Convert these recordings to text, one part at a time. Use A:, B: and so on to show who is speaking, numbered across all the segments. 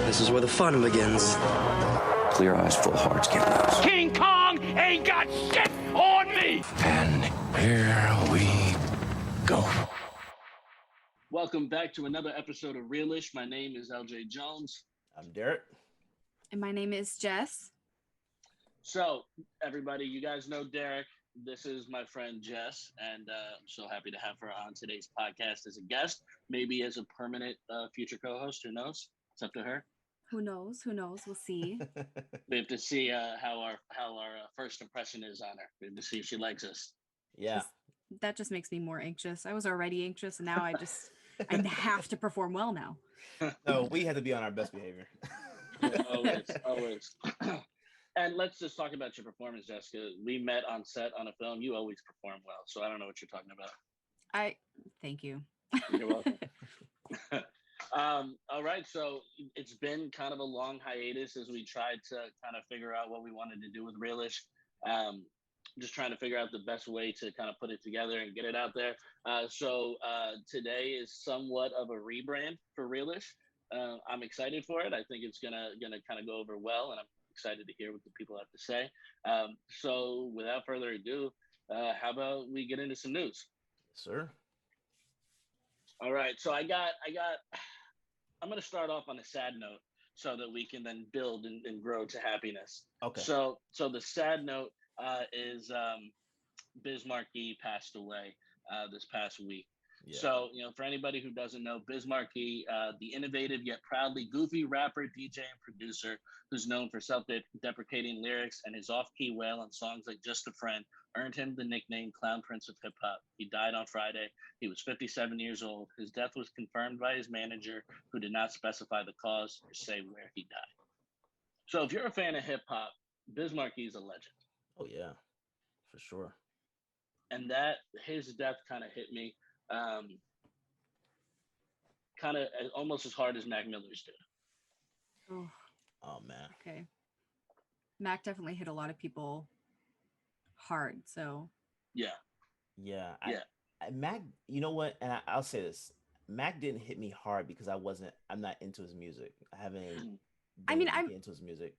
A: This is where the fun begins.
B: Clear eyes, full hearts, get loose.
C: King Kong ain't got shit on me!
B: And here we go.
D: Welcome back to another episode of Realish. My name is LJ Jones.
E: I'm Derrick.
F: And my name is Jess.
D: So, everybody, you guys know Derrick. This is my friend Jess, and I'm so happy to have her on today's podcast as a guest, maybe as a permanent future co-host. Who knows? It's up to her.
F: Who knows? We'll see.
D: We have to see how our first impression is on her. We have to see if she likes us.
E: Yeah.
F: That just makes me more anxious. I was already anxious, and now I have to perform well now.
E: No, we have to be on our best behavior.
D: Always. And let's just talk about your performance, Jessica. We met on set on a film. You always perform well, so I don't know what you're talking about.
F: Thank you.
D: You're welcome. All right, so it's been kind of a long hiatus as we tried to kind of figure out what we wanted to do with Realish. Just trying to figure out the best way to kind of put it together and get it out there. So today is somewhat of a rebrand for Realish. I'm excited for it. I think it's gonna kind of go over well, and I'm excited to hear what the people have to say. So without further ado, how about we get into some news?
E: Sir.
D: All right. So I'm going to start off on a sad note so that we can then build and grow to happiness.
E: Okay.
D: So the sad note is Biz Markie passed away this past week. Yeah. So, for anybody who doesn't know, Biz Markie, the innovative yet proudly goofy rapper, DJ, and producer who's known for self-deprecating lyrics and his off-key wail on songs like Just a Friend, earned him the nickname Clown Prince of Hip Hop. He died on Friday. He was 57 years old. His death was confirmed by his manager, who did not specify the cause or say where he died. So if you're a fan of hip hop, Biz Markie is a legend.
E: Oh, yeah, for sure.
D: And his death kind of hit me. Kind of almost as hard as Mac Miller's did.
E: Oh man.
F: Okay. Mac definitely hit a lot of people hard. So.
D: Yeah.
E: Mac, you know what? And I'll say this: Mac didn't hit me hard because I'm not into his music. I'm into his music.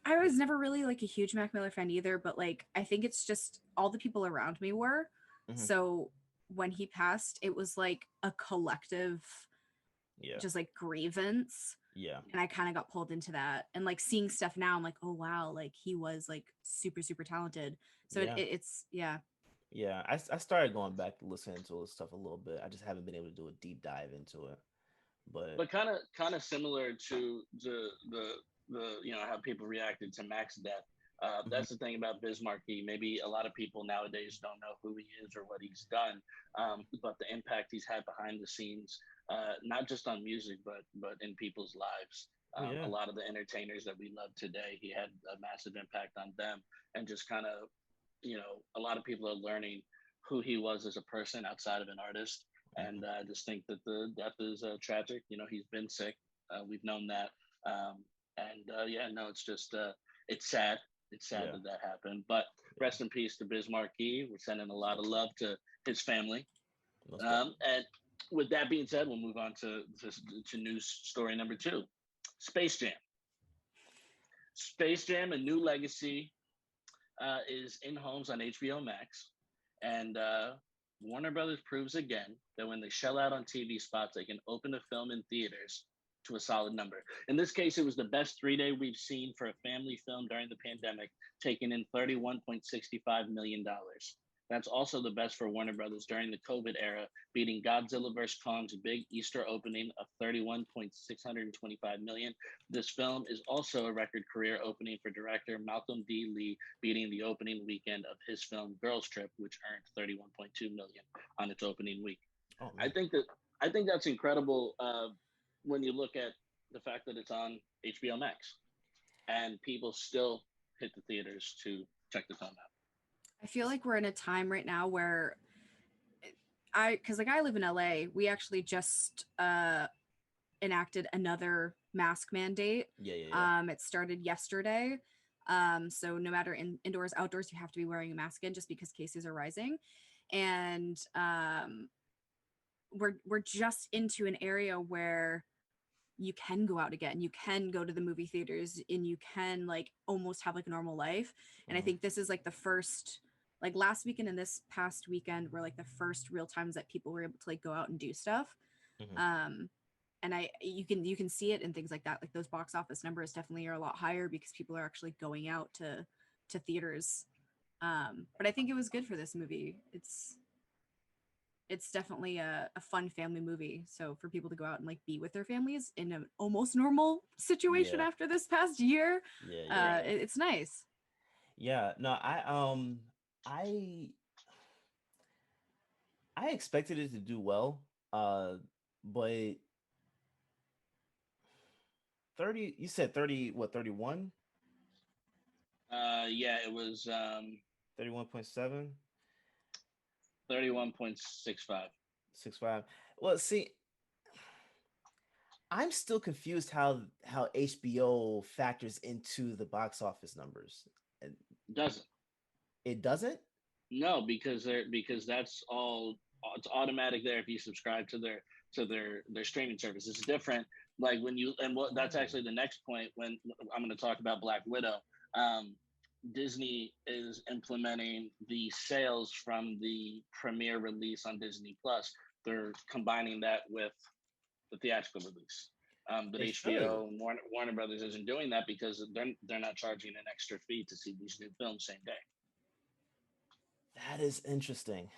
F: I was never really like a huge Mac Miller fan either, but like I think it's just all the people around me were. Mm-hmm. So when he passed, it was like a collective just like grievance.
E: Yeah. And
F: I kind of got pulled into that, and like seeing stuff now, I'm like, oh wow, like he was like super, super talented. So it's
E: Yeah, I started going back to listening to his stuff a little bit. I just haven't been able to do a deep dive into it. But
D: kind of similar to the how people reacted to Mac's death. That's the thing about Biz Markie. Maybe a lot of people nowadays don't know who he is or what he's done, but the impact he's had behind the scenes, not just on music, but in people's lives. A lot of the entertainers that we love today, he had a massive impact on them, and just kind of, a lot of people are learning who he was as a person outside of an artist. And I just think that the death is tragic. He's been sick. We've known that. It's just, it's sad. It's sad that happened, but rest in peace to Biz Markie. We're sending a lot of love to his family. And with that being said, we'll move on to news story number 2. Space Jam. Space Jam, A New Legacy, is in homes on HBO Max. And Warner Brothers proves again that when they shell out on TV spots, they can open a film in theaters to a solid number. In this case, it was the best 3-day we've seen for a family film during the pandemic, taking in $31.65 million. That's also the best for Warner Brothers during the COVID era, beating Godzilla vs. Kong's big Easter opening of $31.625 million. This film is also a record career opening for director Malcolm D. Lee, beating the opening weekend of his film Girls Trip, which earned $31.2 million on its opening week. Oh, I think that's incredible. When you look at the fact that it's on HBO Max and people still hit the theaters to check the film out.
F: I feel like we're in a time right now where because I live in LA, we actually just enacted another mask mandate.
E: Yeah.
F: It started yesterday. So no matter indoors, outdoors, you have to be wearing a mask in just because cases are rising. And we're just into an area where you can go out again, you can go to the movie theaters, and you can like almost have like a normal life. And I think this is like the first, like last weekend and this past weekend were like the first real times that people were able to like go out and do stuff. And you can see it in things like that, like those box office numbers definitely are a lot higher because people are actually going out to theaters. But I think it was good for this movie. It's definitely a fun family movie. So for people to go out and like be with their families in an almost normal situation after this past year, it's nice.
E: Yeah, no, I expected it to do well, but 30, you said 30, what, 31?
D: Yeah, it was
E: 31.7,
D: 31.65.
E: 65. Well, see, I'm still confused how HBO factors into the box office numbers.
D: Doesn't.
E: It doesn't?
D: No, because that's all, it's automatic there if you subscribe to their streaming service. It's different. Like when you, and what that's actually the next point when I'm going to talk about Black Widow. Disney is implementing the sales from the premiere release on Disney Plus. They're combining that with the theatrical release. But
E: They
D: HBO
E: should.
D: and Warner Brothers isn't doing that because they're not charging an extra fee to see these new films same day.
E: That is interesting.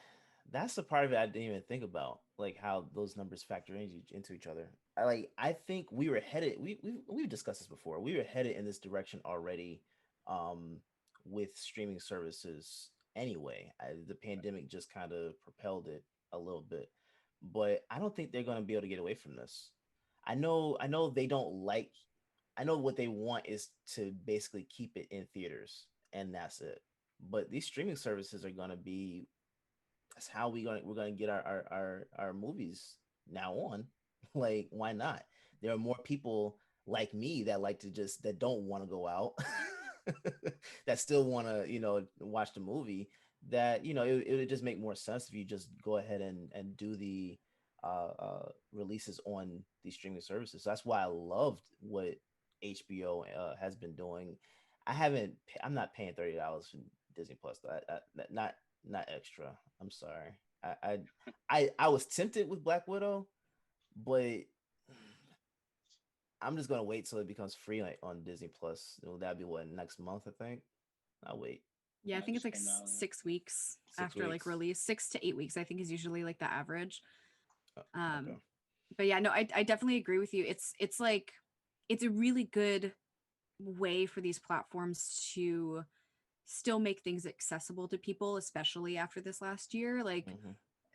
E: That's the part of it I didn't even think about, like how those numbers factor into each other. I think we were headed. We've discussed this before. We were headed in this direction already, with streaming services. Anyway, the pandemic just kind of propelled it a little bit, but I don't think they're going to be able to get away from this. I know they don't like. I know what they want is to basically keep it in theaters, and that's it. But these streaming services are going to be, that's how we're gonna get our movies now on. Like, why not? There are more people like me that like to just that don't want to go out, that still want to watch the movie. That it would just make more sense if you just go ahead and do the releases on these streaming services. So that's why I loved what HBO has been doing. I'm not paying $30 for Disney Plus. Not extra. I'm sorry. I was tempted with Black Widow, but I'm just gonna wait till it becomes free on Disney Plus. That'll be what, next month, I think. I'll wait.
F: Yeah, I think it's like 6 weeks after like release. 6 to 8 weeks, I think, is usually like the average.
E: Okay.
F: But yeah, no, I definitely agree with you. It's like it's a really good way for these platforms to still make things accessible to people, especially after this last year. Like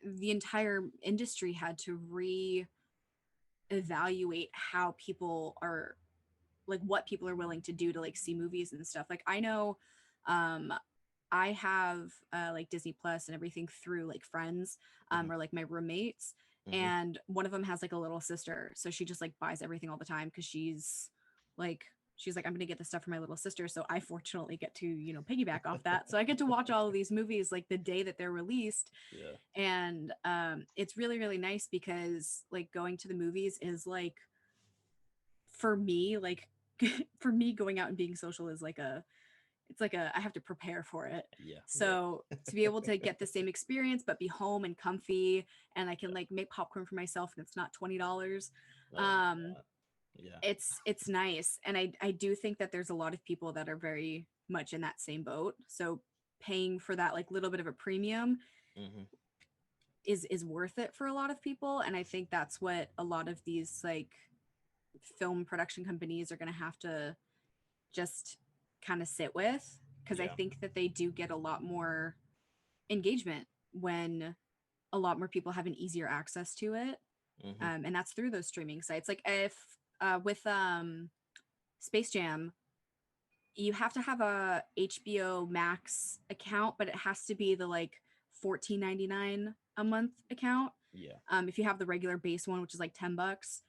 F: the entire industry had to re-evaluate how people are, like what people are willing to do to like see movies and stuff. Like I know I have like Disney Plus and everything through like friends or like my roommates, and one of them has like a little sister, so she just like buys everything all the time because she's like I'm gonna get the stuff for my little sister. So I fortunately get to piggyback off that, so I get to watch all of these movies like the day that they're released. And it's really really nice because like going to the movies is like, for me, like for me, going out and being social is like I have to prepare for it. So to be able to get the same experience but be home and comfy, and I can like make popcorn for myself and it's not $20. It's nice. And I do think that there's a lot of people that are very much in that same boat. So paying for that like little bit of a premium is worth it for a lot of people. And I think that's what a lot of these like film production companies are going to have to just kind of sit with, because I think that they do get a lot more engagement when a lot more people have an easier access to it. And that's through those streaming sites. Like if with Space Jam, you have to have a HBO Max account, but it has to be the like $14.99 a month account. If you have the regular base one, which is like $10,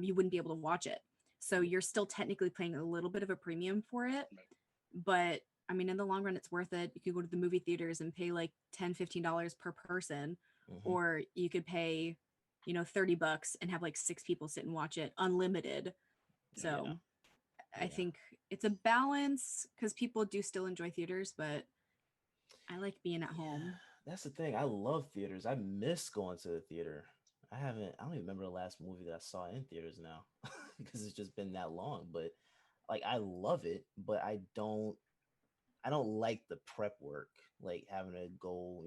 F: you wouldn't be able to watch it. So you're still technically paying a little bit of a premium for it. But I mean, in the long run, it's worth it. You could go to the movie theaters and pay like $10, $15 per person, or you could pay $30 and have like 6 people sit and watch it unlimited. So I think it's a balance because people do still enjoy theaters, but I like being at home.
E: That's the thing. I love theaters. I miss going to the theater. I don't even remember the last movie that I saw in theaters now because it's just been that long. But like, I love it, but I don't like the prep work, like having to go,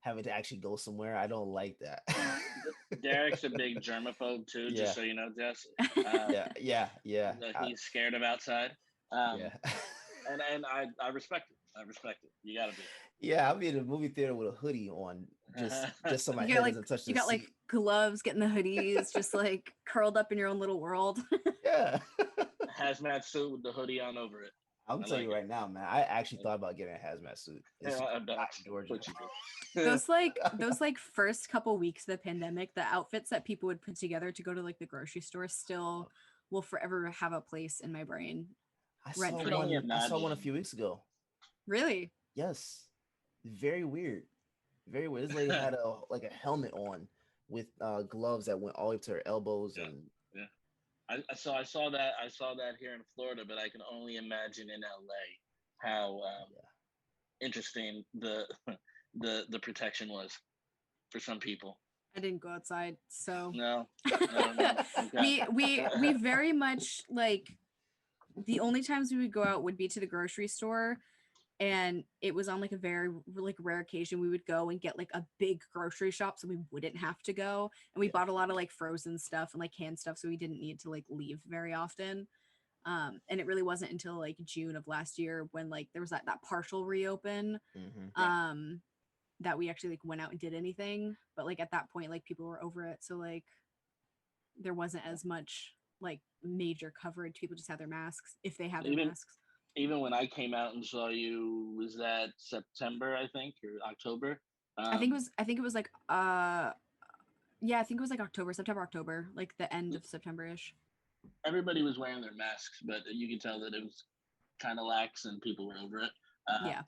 E: having to actually go somewhere. I don't like that.
D: Derrick's a big germaphobe too,
E: Yeah.
D: just so you know, Jess.
E: Yeah.
D: He's scared of outside.
E: Yeah.
D: And I respect it. I respect it. You gotta be.
E: Yeah, I'll be in a movie theater with a hoodie on, just so my
F: You
E: head
F: got like
E: doesn't touch the
F: you got
E: seat.
F: like gloves, getting the hoodies, just like curled up in your own little world.
E: Yeah.
D: Hazmat suit with the hoodie on over it.
E: I'm
D: I
E: telling
D: like
E: you
D: it.
E: right now, man. I actually thought about getting a hazmat suit. It's
D: Yeah, I bet.
E: hot in Georgia.
D: What you do.
F: those first couple weeks of the pandemic, the outfits that people would put together to go to like the grocery store still will forever have a place in my brain.
E: I
F: Rent
E: saw
F: free.
D: only
E: one. I saw one a
D: imagine.
E: few weeks ago.
F: Really?
E: Yes, very weird. Very weird. This lady had a helmet on with gloves that went all the way to her elbows,
D: Yeah.
E: and
D: I saw that here in Florida, but I can only imagine in LA how interesting the protection was for some people.
F: I didn't go outside, so
D: No. Okay.
F: we very much like the only times we would go out would be to the grocery store, and it was on like a very like rare occasion we would go and get like a big grocery shop so we wouldn't have to go, and we bought a lot of like frozen stuff and like canned stuff so we didn't need to like leave very often. And it really wasn't until like June of last year when like there was that partial reopen that we actually like went out and did anything, but like at that point like people were over it, so like there wasn't as much like major coverage. People just had their masks if they had their
D: Even
F: masks.
D: even when I came out and saw you, was that September, I think, or October?
F: I think it was like yeah, I think it was like September, October, like the end of September-ish.
D: Everybody was wearing their masks, but you could tell that it was kind of lax and people were over it.
F: Yeah.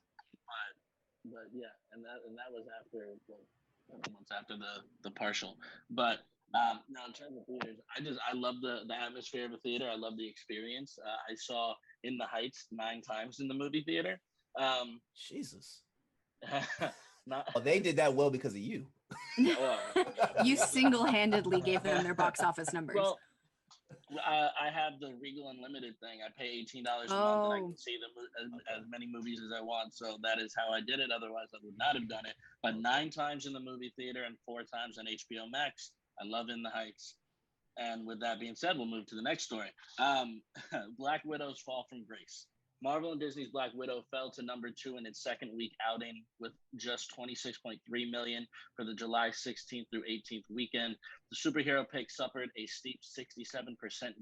D: But yeah, and that was after a couple months after the partial. But now in terms of theaters, I love the atmosphere of a theater. I love the experience. I saw In the Heights 9 times in the movie theater.
E: Jesus.
D: Not,
E: Oh, they did that well because of you.
D: well,
F: You single-handedly gave them their box office numbers.
D: well, I have the Regal Unlimited thing. I pay $18 a month, and I can see as many movies as I want. So that is how I did it. Otherwise, I would not have done it. But 9 times in the movie theater and 4 times on HBO Max. I love In the Heights. And with that being said, we'll move to the next story. Black Widow's fall from grace. Marvel and Disney's Black Widow fell to number 2 in its second week outing with just 26.3 million for the July 16th through 18th weekend. The superhero pick suffered a steep 67%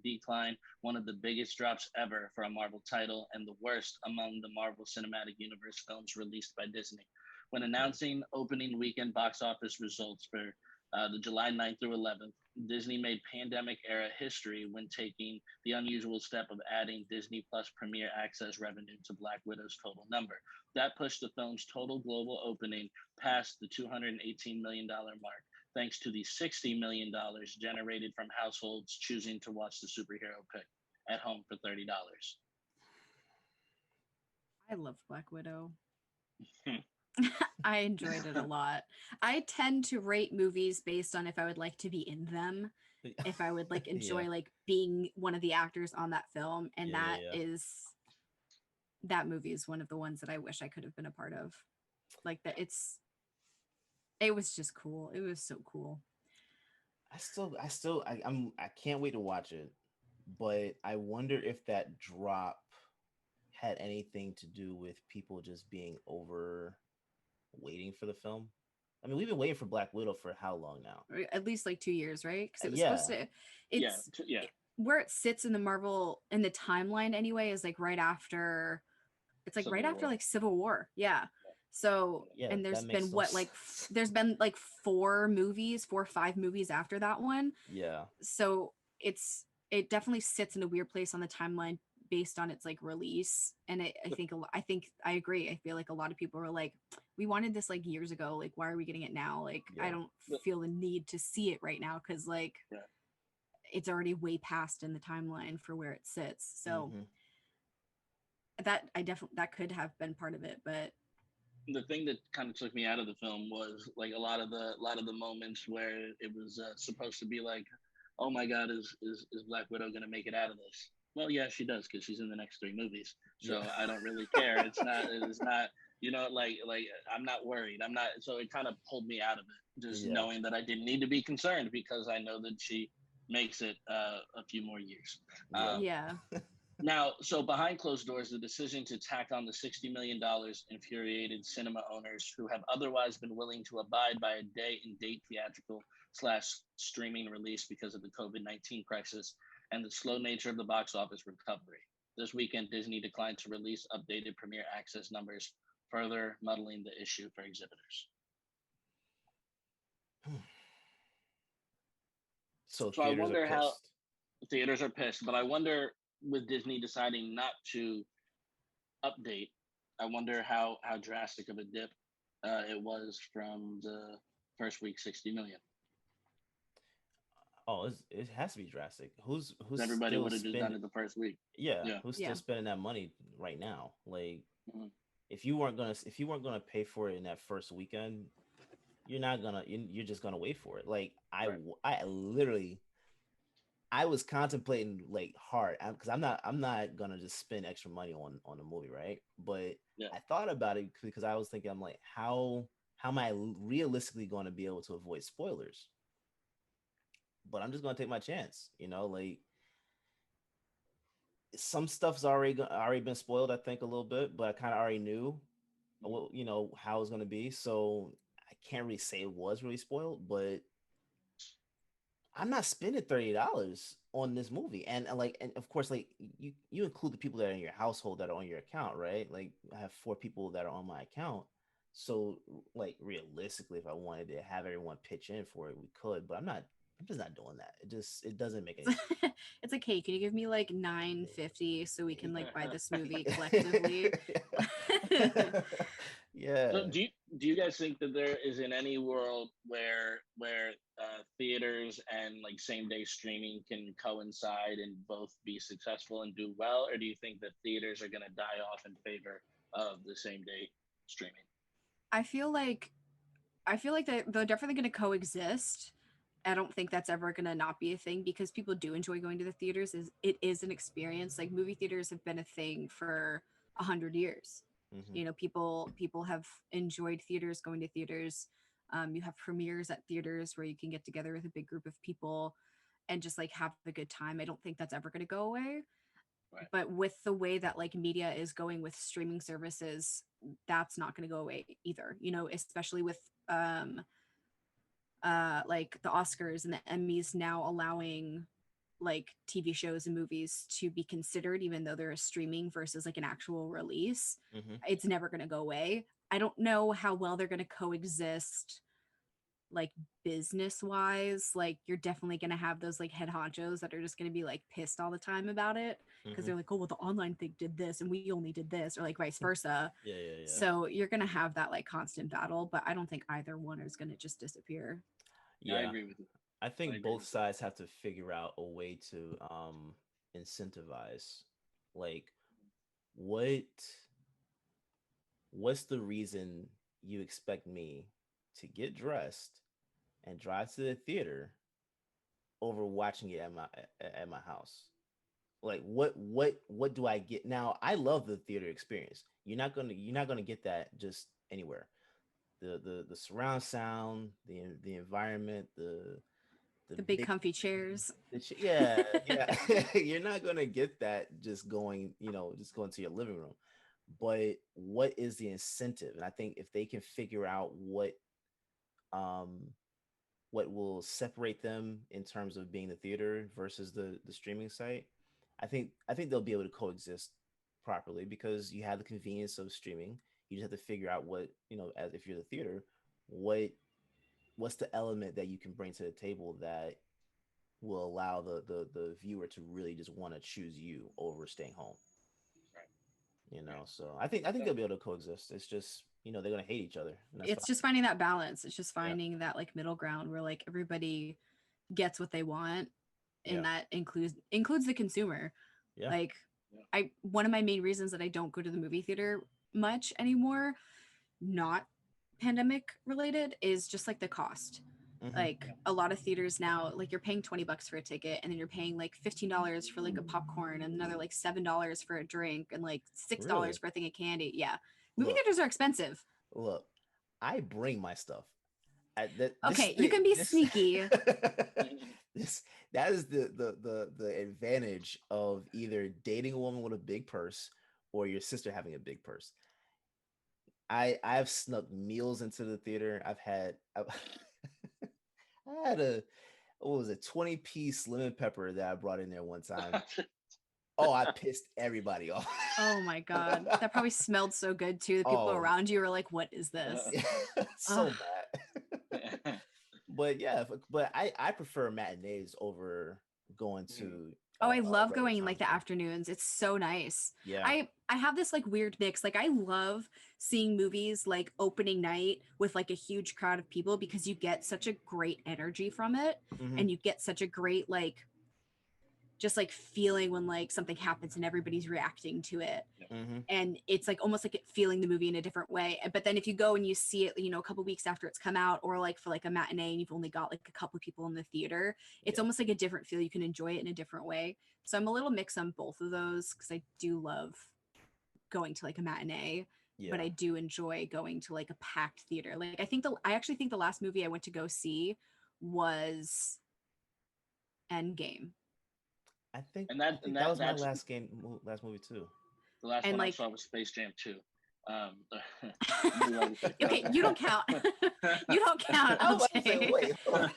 D: decline, one of the biggest drops ever for a Marvel title and the worst among the Marvel Cinematic Universe films released by Disney. When announcing opening weekend box office results for the July 9th through 11th, Disney made pandemic-era history when taking the unusual step of adding Disney Plus Premier Access revenue to Black Widow's total number. That pushed the film's total global opening past the $218 million mark, thanks to the $60 million generated from households choosing to watch the superhero pick at home for $30.
F: I loved Black Widow. I enjoyed it a lot. I tend to rate movies based on if I would like to be in them, if I would like enjoy like being one of the actors on that film, and that movie is one of the ones that I wish I could have been a part of. Like that, it was just cool. It was so cool.
E: I can't wait to watch it, but I wonder if that drop had anything to do with people just being over waiting for the film. I mean, we've been waiting for Black Widow for how long now?
F: At least like 2 years, right? Because it was supposed to. Where it sits in the Marvel in the timeline anyway is like right after. It's like
D: Civil
F: right after
D: War.
F: like Civil War, yeah. So and there's
E: that
F: been
E: makes
F: what
E: no
F: like there's been like 4 or 5 movies after that one.
E: Yeah.
F: So it definitely sits in a weird place on the timeline based on its like release. And I agree. I feel like a lot of people were like, we wanted this like years ago. Like, why are we getting it now? Like, I
E: Yeah.
F: don't
D: But-
F: feel the need to see it right now because like
D: Yeah.
F: it's already way past in the timeline for where it sits. So
E: Mhm.
F: that could have been part of it, but
D: The thing that kind of took me out of the film was like a lot of the moments where it was supposed to be like, oh my god, is Black Widow gonna make it out of this? Well, yeah, she does because she's in the next 3 movies. So
E: Yeah.
D: I don't really care. It's not like I'm not worried. I'm not. So it kind of pulled me out of it, just
E: Yeah.
D: knowing that I didn't need to be concerned because I know that she makes it a few more years.
E: Yeah.
F: yeah.
D: Now, so behind closed doors, the decision to tack on the $60 million infuriated cinema owners who have otherwise been willing to abide by a day and date theatrical slash streaming release because of the COVID-19 crisis and the slow nature of the box office recovery. This weekend, Disney declined to release updated premiere access numbers, further muddling the issue for exhibitors.
E: So
D: So I
E: theaters are
D: wonder how
E: pissed.
D: theaters are pissed, but I wonder with Disney deciding not to update, I wonder how drastic of a dip it was from the first week, 60 million.
E: Oh, it has to be drastic. Who's
D: Everybody
E: still
D: would have just done
E: spending?
D: it the first week.
E: Yeah,
D: Yeah.
E: who's still
F: Yeah.
E: spending that money right now? Like,
D: Mhm.
E: if you weren't gonna pay for it in that first weekend, you're not gonna. You're just gonna wait for it. Like
D: Right.
E: I literally I was contemplating like hard because I'm not gonna just spend extra money on a movie, right? But
D: Yeah.
E: I thought about it because I was thinking I'm like how am I realistically going to be able to avoid spoilers? But I'm just gonna take my chance, like some stuff's already been spoiled, I think a little bit, but I kind of already knew what how it's gonna be, so I can't really say it was really spoiled, but I'm not spending $30 on this movie. And of course, like you include the people that are in your household that are on your account, right? Like I have 4 people that are on my account. So like realistically, if I wanted to have everyone pitch in for it, we could, but I'm just not doing that. It doesn't make any sense.
F: It's like, hey, can you give me like 950 so we can like buy this movie collectively?
E: Yeah.
D: So do you guys think that there is in any world where theaters and like same day streaming can coincide and both be successful and do well, or do you think that theaters are going to die off in favor of the same day streaming?
F: I feel like that they're definitely going to coexist. I don't think that's ever going to not be a thing because people do enjoy going to the theaters. It is an experience. Like movie theaters have been a thing for 100 years.
E: Mhm.
F: People have enjoyed theaters, going to theaters. You have premieres at theaters where you can get together with a big group of people and just like have a good time. I don't think that's ever going to go away.
D: Right.
F: But with the way that like media is going with streaming services, that's not going to go away either. Especially with like the Oscars and the Emmys now allowing like TV shows and movies to be considered even though they're a streaming versus like an actual release.
E: Mhm.
F: It's never going to go away. I don't know how well they're going to coexist like business wise. Like you're definitely going to have those like head honchos that are just going to be like pissed all the time about it because
E: Mhm.
F: they're like, oh well, the online thing did this and we only did this, or like vice versa.
E: Yeah, yeah, yeah.
F: So you're going to have that like constant battle, but I don't think either one is going to just disappear.
D: I
E: Yeah.
D: agree with you.
E: I
D: I
E: think
D: agree
E: both
D: with you.
E: sides have to figure out a way to incentivize, like what what's the reason you expect me to get dressed and drive to the theater over watching it at my house? Like what do I get? Now I love the theater experience. You're not gonna get that just anywhere. The surround sound, the environment, the
F: The big
E: big
F: comfy chairs.
E: yeah, yeah. You're not gonna get that just going to your living room. But what is the incentive? And I think if they can figure out um what will separate them in terms of being the theater versus the streaming site, I think they'll be able to coexist properly because you have the convenience of streaming. You just have to figure out as if you're the theater, what what's the element that you can bring to the table that will allow the viewer to really just want to choose you over staying home.
D: Right.
E: You know, so I think they'll be able to coexist. It's just, they're gonna hate each other, and that's
F: It's
E: fine.
F: just finding that balance. It's just
E: Yeah.
F: finding that like middle ground where like everybody gets what they want,
E: Yeah.
F: and that includes the consumer.
E: Yeah.
F: Like
D: Yeah.
F: one of my main reasons that I don't go to the movie theater much anymore, not pandemic related, is just like the cost.
E: Mm-hmm.
F: Like a lot of theaters now, like you're paying $20 for a ticket, and then you're paying like $15 for like a popcorn, and another like $7 for a drink, and like $6
E: Really?
F: for a thing of candy. Yeah, movie
E: Look,
F: theaters are expensive.
E: look, I bring my stuff. This
F: Okay, you can be
E: this
F: sneaky.
E: this that is the advantage of either dating a woman with a big purse or your sister having a big purse. I've snuck meals into the theater. I had a, what was it, 20-piece lemon pepper that I brought in there one time. Oh, I pissed everybody off.
F: Oh my god, that probably smelled so good too. The people
E: Oh,
F: around you were like, "What is this?"
E: so
F: Ugh.
E: bad. But yeah, but I prefer matinees over going to
F: Oh, I love
E: regular
F: going in like
E: times.
F: the afternoons. It's so nice.
E: Yeah.
F: I have this like weird mix. Like I love seeing movies like opening night with like a huge crowd of people, because you get such a great energy from it,
E: Mhm.
F: and you get such a great like just like feeling when like something happens and everybody's reacting to it.
E: Mhm.
F: And it's like almost like feeling the movie in a different way. But then if you go and you see it, a couple weeks after it's come out, or like for like a matinee and you've only got like a couple of people in the theater, it's
E: Yeah.
F: almost like a different feel. You can enjoy it in a different way. So I'm a little mixed on both of those, because I do love going to like a matinee, but
E: Yeah.
F: I do enjoy going to like a packed theater. Like I actually think the last movie I went to go see was Endgame.
E: I think
D: and
E: I
D: that and
E: think that
D: that
E: was my
D: that's
E: last movie too.
D: the last
F: And
D: one I
F: like,
D: saw was Space Jam 2.
F: okay, you don't count. You don't count,
E: I was about to say,
F: LJ.
E: wait, hold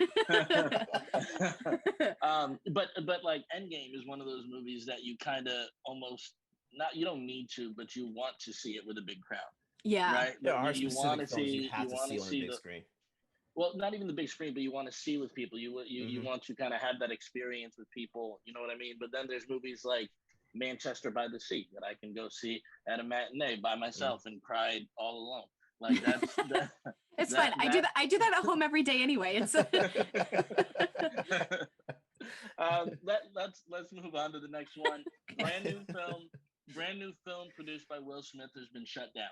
D: But like Endgame is one of those movies that you kind of almost, not, you don't need to, but you want to see it with a big crowd,
F: Yeah.
D: right?
E: There
D: But
E: are
D: you want
E: specific
D: to
E: films you
D: see,
E: have to see on the big
D: the,
E: screen.
D: well, not even the big screen, but you want to see with people. You
E: Mhm.
D: want to kind of have that experience with people. You know what I mean? But then there's movies like Manchester by the Sea that I can go see at a matinee by myself and cry all alone. Like that's
F: It's fine. I do that at home every day anyway. It's
D: let's move on to the next one. Brand new film produced by Will Smith has been shut down.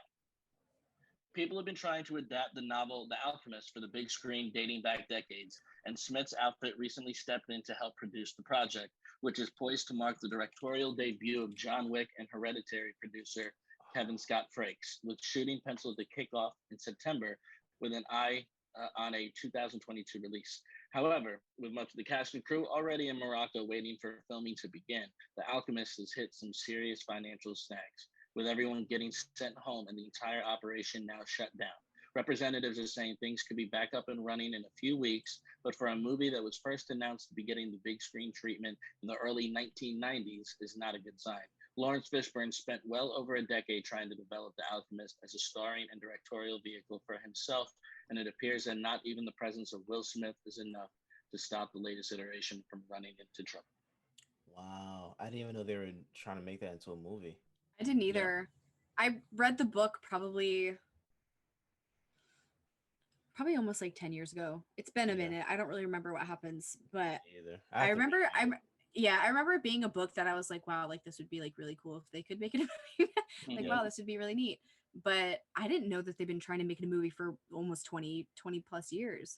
D: People have been trying to adapt the novel The Alchemist for the big screen dating back decades, and Smith's outfit recently stepped in to help produce the project, which is poised to mark the directorial debut of John Wick and Hereditary producer Kevin Scott Frakes, with shooting penciled to kick off in September with an eye on a 2022 release. However, with much of the cast and crew already in Morocco waiting for filming to begin, The Alchemist has hit some serious financial snags, with everyone getting sent home and the entire operation now shut down. Representatives are saying things could be back up and running in a few weeks, but for a movie that was first announced to be getting the big screen treatment in the early 1990s is not a good sign. Lawrence Fishburne spent well over a decade trying to develop The Alchemist as a starring and directorial vehicle for himself, and it appears that not even the presence of Will Smith is enough to stop the latest iteration from running into trouble.
E: Wow, I didn't even know they were trying to make that into a movie.
F: I didn't either. I read the book probably almost like 10 years ago. It's been a minute. I don't really remember what happens, but
E: Either.
F: I remember I remember it being a book that I was like, wow, like this would be like really cool if they could make it a movie. Like, wow, this would be really neat. But I didn't know that they've been trying to make it a movie for almost 20 plus years.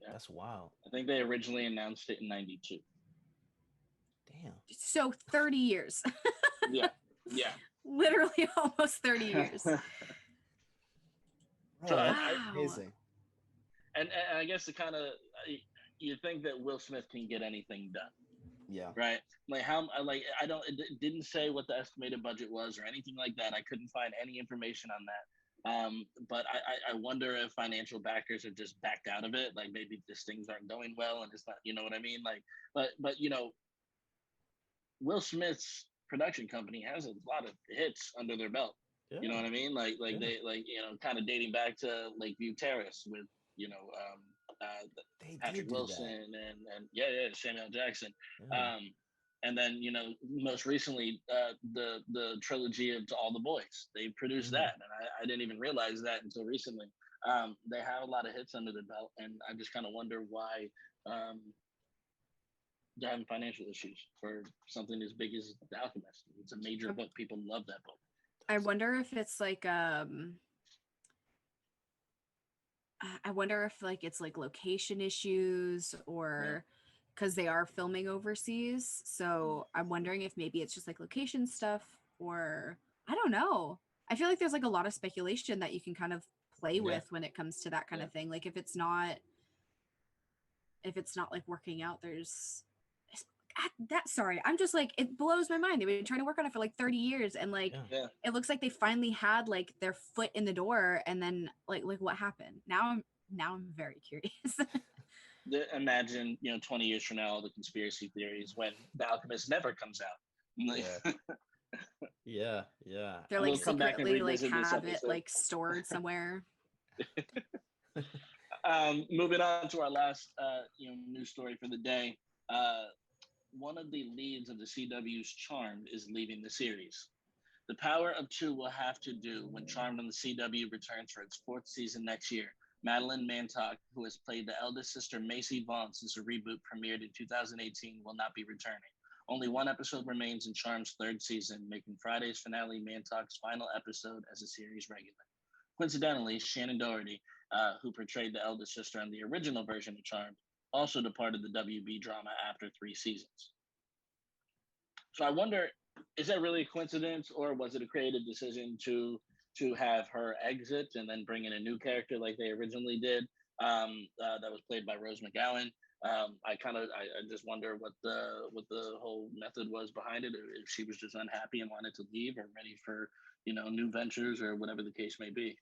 D: Yeah.
E: That's wild.
D: I think they originally announced it in 92.
E: Damn.
F: So 30 years.
D: Yeah.
F: Literally almost 30 years.
E: Bro,
D: So
E: that's
F: Wow.
E: amazing.
D: And I guess it kind of, you think that Will Smith can get anything done,
E: Yeah.
D: right? Like I don't, it didn't say what the estimated budget was or anything like that. I couldn't find any information on that. But I wonder if financial backers have just backed out of it. Like maybe just things aren't going well and it's not, you know what I mean? Like, but Will Smith's production company has a lot of hits under their belt.
E: Yeah.
D: You know what I mean? Like
E: Yeah.
D: they kind of dating back to Lakeview Terrace with
E: They
D: Patrick
E: did do
D: Wilson
E: that.
D: and Samuel Jackson.
E: Yeah.
D: And then most recently the trilogy of To All the Boys. They produced
E: Mhm.
D: that, and I didn't even realize that until recently. They have a lot of hits under their belt, and I just kind of wonder why um, they're having financial issues for something as big as The Alchemist. It's a major book. People love that book.
F: I wonder if it's like I wonder if like it's like location issues or because they are filming overseas. So I'm wondering if maybe it's just like location stuff or I don't know. I feel like there's like a lot of speculation that you can kind of play with when it comes to that kind of thing. Like if it's not like working out, there's sorry, I'm just like it blows my mind. They've been trying to work on it for like 30 years and like it looks like they finally had like their foot in the door and then like what happened? Now I'm very curious.
D: Imagine 20 years from now, the conspiracy theories when The Alchemist never comes out.
E: Yeah. Yeah.
F: They're
D: We'll
F: like
D: come back and
F: secretly like
D: revisit this
F: have it
D: episode.
F: like stored somewhere.
D: Moving on to our last news story for the day. One of the leads of the CW's Charmed is leaving the series. The power of two will have to do when Charmed on the CW returns for its 4th season next year. Madeline Mantock, who has played the eldest sister Macy Vaughn since the reboot premiered in 2018, will not be returning. Only one episode remains in Charm's 3rd season, making Friday's finale Mantock's final episode as a series regular. Coincidentally, Shannon Doherty, who portrayed the eldest sister on the original version of Charmed, also departed the WB drama after 3 seasons. So I wonder, is that really a coincidence, or was it a creative decision to have her exit and then bring in a new character like they originally did? That was played by Rose McGowan. I just wonder what the whole method was behind it, or if she was just unhappy and wanted to leave, or ready for new ventures, or whatever the case may be.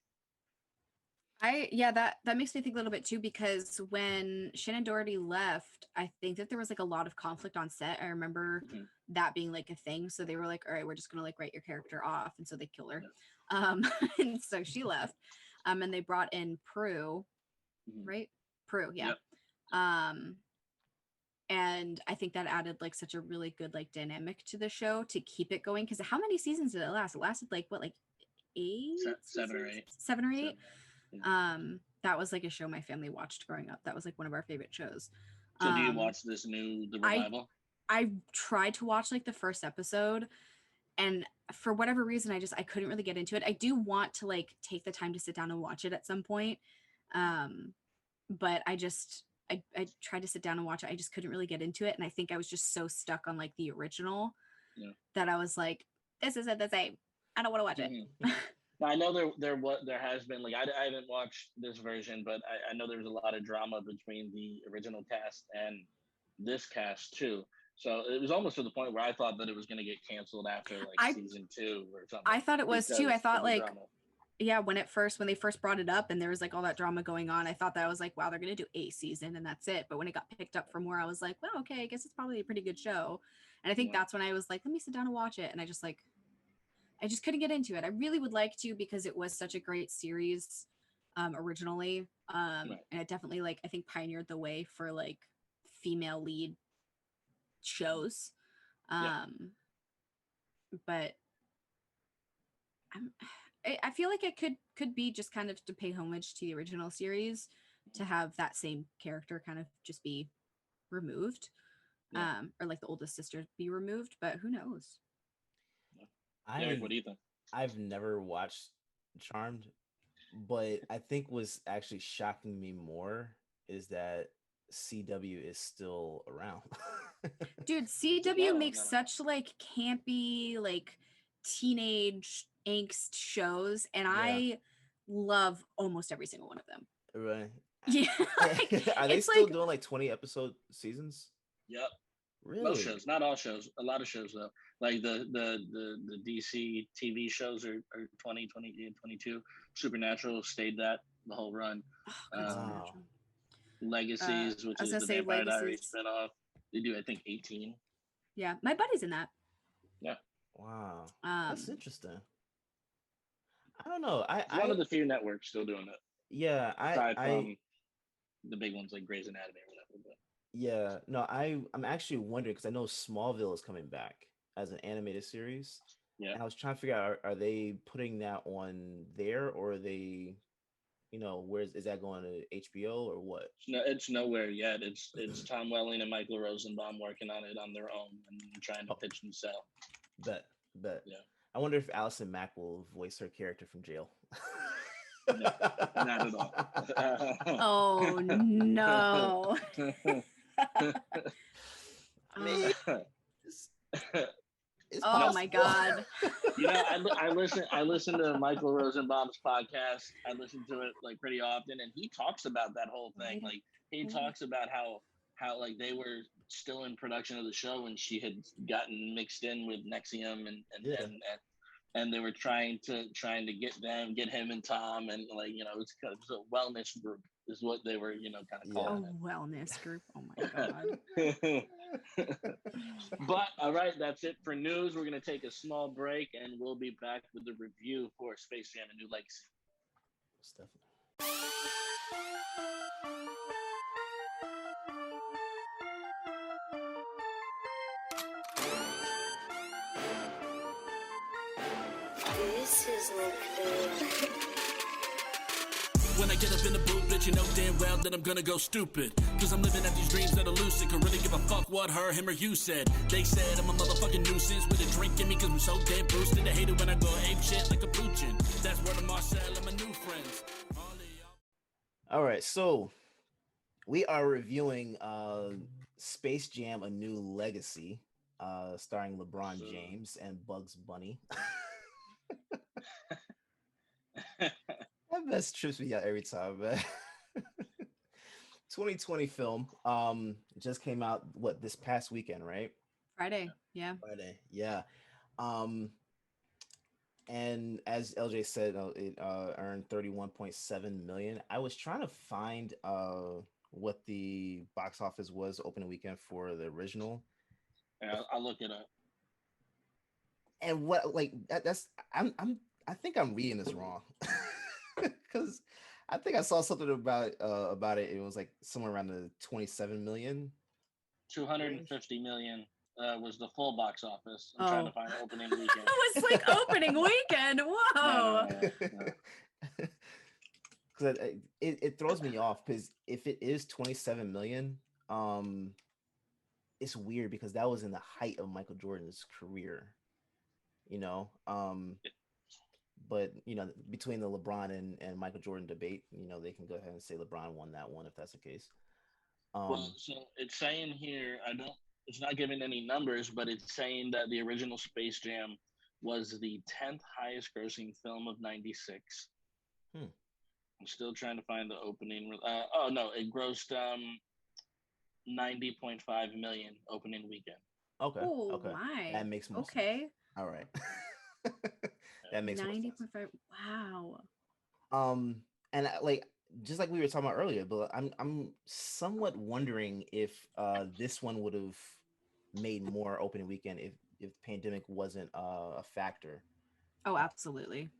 F: That makes me think a little bit too, because when Shannon Doherty left, I think that there was like a lot of conflict on set. I remember that being like a thing. So they were like, all right, we're just gonna like write your character off, and so they kill her. And so she left. And they brought in Prue, right? Prue, yeah. Yep. And I think that added like such a really good like dynamic to the show to keep it going. Because how many seasons did it last? It lasted like what, like 8?
D: 7 or 8.
F: 7 or 8. That was like a show my family watched growing up. That was like one of our favorite shows.
D: So do you watch the revival?
F: I tried to watch like the first episode, and for whatever reason I couldn't really get into it. I do want to like take the time to sit down and watch it at some point. But I tried to sit down and watch it. I just couldn't really get into it, and I think I was just so stuck on like the original that I was like, this isn't the same. I don't want to watch it.
D: Now, I know there has been, like, I haven't watched this version, but I know there was a lot of drama between the original cast and this cast too. So it was almost to the point where I thought that it was going to get canceled after like season 2 or something.
F: I thought it was too. I thought like drama. When they first brought it up and there was like all that drama going on, I thought that I was like, wow, they're going to do a season and that's it. But when it got picked up for more, I was like, well, okay, I guess it's probably a pretty good show. And I think that's when I was like, let me sit down and watch it. And I just couldn't get into it. I really would like to, because it was such a great series originally. And it definitely like, I think pioneered the way for like female lead shows. But I feel like it could be just kind of to pay homage to the original series, to have that same character kind of just be removed, or like the oldest sister be removed, but who knows?
D: Derrick, what do you think?
E: I've never watched Charmed, but I think what's actually shocking me more is that CW is still around.
F: Dude, CW makes such like campy, like teenage angst shows, and I love almost every single one of them.
E: Right.
F: Yeah.
E: Are they still doing like 20 episode seasons?
D: Yep.
E: Really?
D: Most shows, not all shows. A lot of shows though. Like the DC TV shows are 20, 22. Supernatural stayed that the whole run.
E: Wow.
D: Legacies, which is the Vampire Diaries spinoff, they do I think 18.
F: Yeah, my buddy's in that.
D: Yeah.
E: Wow. That's interesting. I don't know.
D: It's one of the few networks still doing it.
E: Yeah,
D: the big ones like Grey's Anatomy or whatever. But
E: Yeah, no, I'm actually wondering because I know Smallville is coming back as an animated series,
D: yeah,
E: and I was trying to figure out are they putting that on there or are they, where's is that going to HBO or what?
D: it's nowhere yet. It's Tom Welling and Michael Rosenbaum working on it on their own and trying to
E: Oh,
D: pitch and sell.
E: bet, bet.
D: Yeah,
E: I wonder if Allison Mack will voice her character from jail.
D: no, not at all.
F: Oh no.
E: I mean, it's, it's
F: Oh
D: No,
F: my
E: possible.
F: god.
D: I listen to Michael Rosenbaum's podcast. I listen to it like pretty often, and he talks about that whole thing. Like he talks about how like they were still in production of the show when she had gotten mixed in with Nexium
E: Yeah.
D: and they were trying to get him and Tom, and like it's kind of a wellness group is what they were kind of
E: Yeah.
D: calling
F: A wellness group. Oh my god.
D: it. But all right, that's it for news. We're gonna take a small break, and we'll be back with the review for Space Jam: A New Legacy.
E: Stuff.
A: This is nuclear.
G: When I get up in the booth, bitch, you know damn well that I'm gonna go stupid. Cause I'm living out these dreams that are lucid. Could really give a fuck what her, him, or you said. They said I'm a motherfucking nuisance with a drink in me cause I'm so damn boosted. They hate it when I go ape shit like a poochin'. That's word of Marcel and my new friends.
E: All right, so we are reviewing Space Jam: A New Legacy, starring LeBron James and Bugs Bunny. That mess trips me out every time, man. 2020 film. Just came out this past weekend, right?
F: Friday. Yeah.
E: Friday, yeah. And as LJ said, it earned 31.7 million. I was trying to find what the box office was opening weekend for the original.
D: Yeah, I'll look it up.
E: And what like that's I think I'm reading this wrong. Because I think I saw something about it. It was like somewhere around the 27 million.
D: 250 million was the full box office. I'm trying to find opening weekend.
F: It was like opening weekend. Whoa.
D: No.
E: Because it throws me off because if it is 27 million, it's weird because that was in the height of Michael Jordan's career, but between the LeBron and Michael Jordan debate, they can go ahead and say LeBron won that one if that's the case.
D: Well, so it's saying here, it's not giving any numbers, but it's saying that the original Space Jam was the 10th highest grossing film of 96. I'm still trying to find the opening. Oh no, it grossed 90.5 million opening weekend.
E: Okay.
F: Oh
E: okay.
F: my.
E: That makes more
F: okay.
E: sense. All right. That makes
F: 90.5. Wow.
E: And just like we were talking about earlier, but I'm somewhat wondering if this one would have made more opening weekend if pandemic wasn't a factor.
F: Oh, absolutely.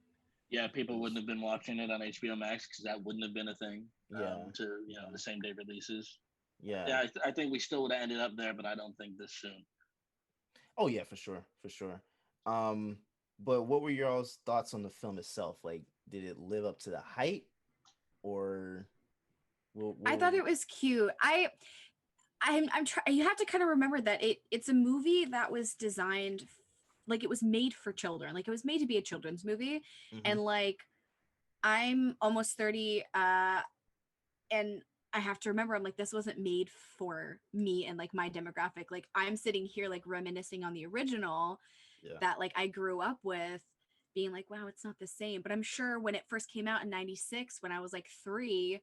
D: Yeah, people wouldn't have been watching it on HBO Max because that wouldn't have been a thing. To the same day releases.
E: Yeah.
D: I think we still would have ended up there, but I don't think this soon.
E: Oh yeah, for sure. But what were y'all's thoughts on the film itself? Like, did it live up to the hype, or?
F: I thought it was cute. I'm trying. You have to kind of remember that it's a movie that was designed, like it was made for children. Like it was made to be a children's movie, and like I'm almost 30, and I have to remember, I'm like, this wasn't made for me and like my demographic. Like I'm sitting here like reminiscing on the original that like I grew up with, being like, wow, it's not the same. But I'm sure when it first came out in 96, when I was like 3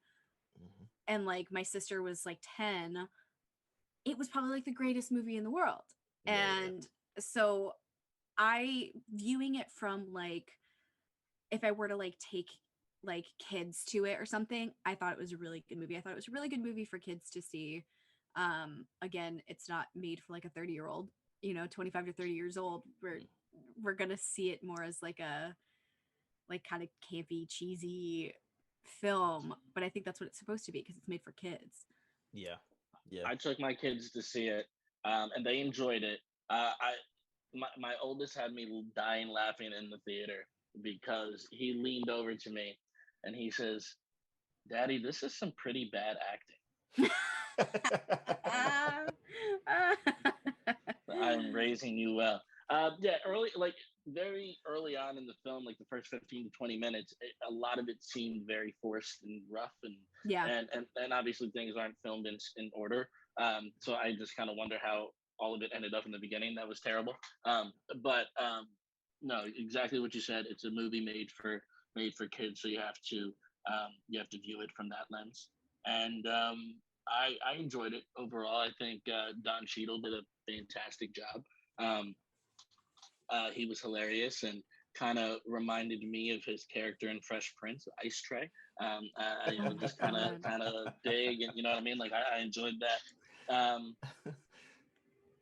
F: and like my sister was like 10, it was probably like the greatest movie in the world. And so I viewing it from like, if I were to like take like kids to it or something, I thought it was a really good movie. I thought it was a really good movie for kids to see. Again, it's not made for like a 30-year-old, 25 to 30 years old. We're gonna see it more as like a like kind of campy, cheesy film, but I think that's what it's supposed to be because it's made for kids.
E: Yeah. Yeah.
D: I took my kids to see it, and they enjoyed it. My oldest had me dying laughing in the theater because he leaned over to me and he says, "Daddy, this is some pretty bad acting." I'm raising you well. Yeah, very early on in the film, like the first 15 to 20 minutes, a lot of it seemed very forced and rough,
F: Yeah.
D: and obviously things aren't filmed in order. So I just kind of wonder how all of it ended up in the beginning. That was terrible. But no, exactly what you said. It's a movie made for kids, so you have to view it from that lens. And I enjoyed it overall. I think Don Cheadle did a fantastic job. Um, he was hilarious and kind of reminded me of his character in Fresh Prince, Ice Tray. Just kind of big, and you know what I mean. Like I enjoyed that.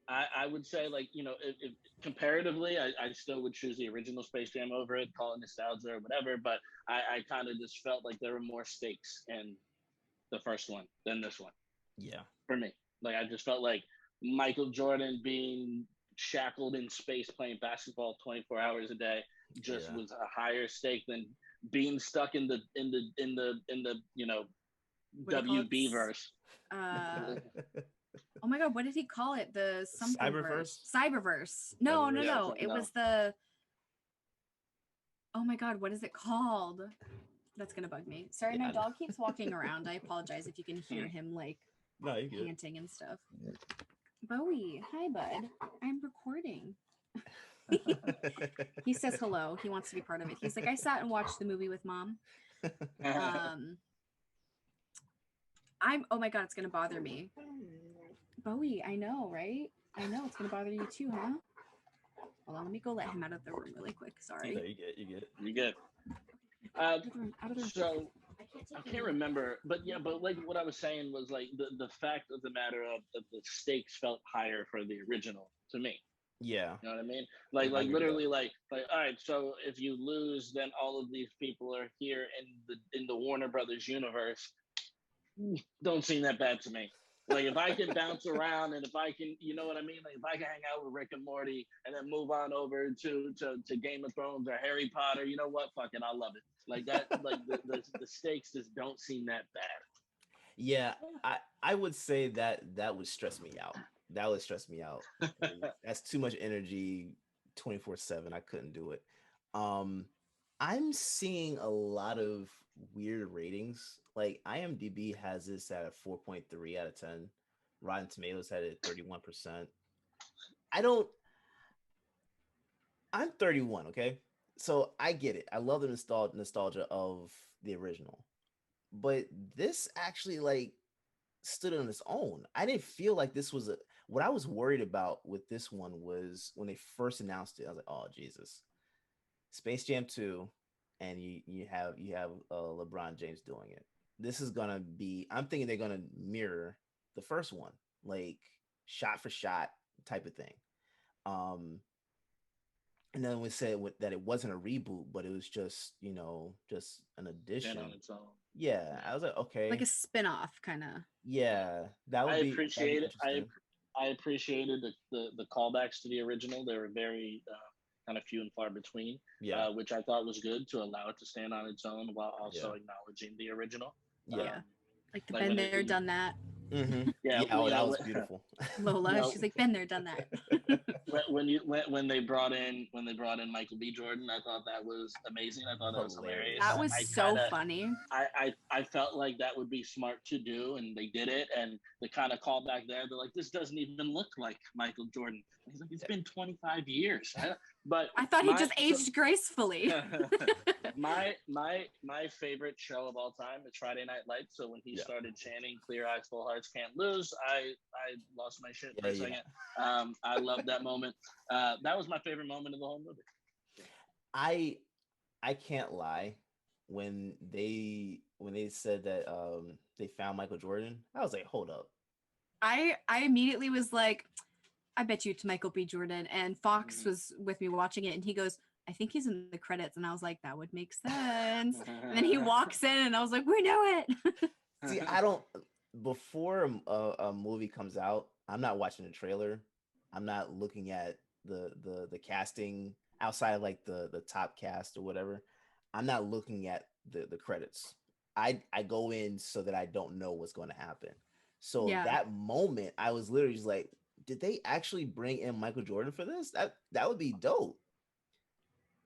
D: I would say, like, if comparatively, I still would choose the original Space Jam over it, call it nostalgia or whatever. But I kind of just felt like there were more stakes in the first one than this one.
E: Yeah.
D: For me, like I just felt like Michael Jordan being shackled in space playing basketball 24 hours a day just was a higher stake than being stuck in the WB verse.
F: Oh my god, what did he call it? The something
E: Cyberverse?
F: Cyberverse. No. It
D: No.
F: was the. Oh my god, what is it called? That's gonna bug me. Sorry, my dog keeps walking around. I apologize if you can hear him like panting and stuff. Bowie, hi bud. I'm recording. He says hello. He wants to be part of it. He's like, I sat and watched the movie with mom. Oh my god, it's gonna bother me. Bowie, I know, right? I know it's gonna bother you too, huh? Hold on, let me go let him out of the room really quick. Sorry.
D: You get.
F: Out of the room.
D: So I can't remember, but like what I was saying was like the fact of the matter of the stakes felt higher for the original to me.
E: Yeah.
D: You know what I mean? Like literally like all right, so if you lose, then all of these people are here in the Warner Brothers universe. Don't seem that bad to me. Like if I can bounce around and if I can, you know what I mean? Like if I can hang out with Rick and Morty and then move on over to Game of Thrones or Harry Potter, you know what? Fuck it, I love it. Like that, like the stakes just don't seem that bad.
E: Yeah, I would say that would stress me out. That would stress me out. That's too much energy 24/7. I couldn't do it. I'm seeing a lot of weird ratings. Like IMDb has this at a 4.3 out of 10. Rotten Tomatoes had it at 31%. I'm 31, okay? So I get it. I love the nostalgia of the original. But this actually like stood on its own. I didn't feel like this was what I was worried about with this one was when they first announced it. I was like, oh Jesus. Space Jam 2, and you have LeBron James doing it. This is gonna be. I'm thinking they're gonna mirror the first one, like shot for shot type of thing. And then we said that it wasn't a reboot, but it was just just an addition.
D: On its own.
E: Yeah, I was like, okay,
F: like a spin-off kind of.
E: Yeah, that would be.
D: I appreciated the callbacks to the original. They were very kind of few and far between, which I thought was good to allow it to stand on its own while also acknowledging the original.
F: Like the been there, done that.
E: Mm-hmm. Yeah, that was beautiful.
F: Lola, she's like, been there, done that.
D: when they brought in Michael B. Jordan, I thought that was amazing. I thought that was hilarious.
F: That was so funny.
D: I felt like that would be smart to do, and they did it. And the kind of callback there, they're like, this doesn't even look like Michael Jordan. He's like, it's been 25 years. But
F: I thought he just aged gracefully.
D: my favorite show of all time is Friday Night Lights. So when he started chanting "Clear Eyes, Full Hearts Can't Lose," I lost my shit for a second. I loved that moment. That was my favorite moment of the whole movie.
E: I can't lie. When they said that they found Michael Jordan, I was like, hold up.
F: I immediately was like, I bet you it's Michael B. Jordan. And Fox was with me watching it, and he goes, I think he's in the credits. And I was like, that would make sense. And then he walks in and I was like, we knew it.
E: See, I don't. Before a movie comes out, I'm not watching the trailer. I'm not looking at the casting outside of like the top cast or whatever. I'm not looking at the credits. I go in so that I don't know what's going to happen. So
F: Yeah.
E: that moment, I was literally just like, did they actually bring in Michael Jordan for this? That would be dope.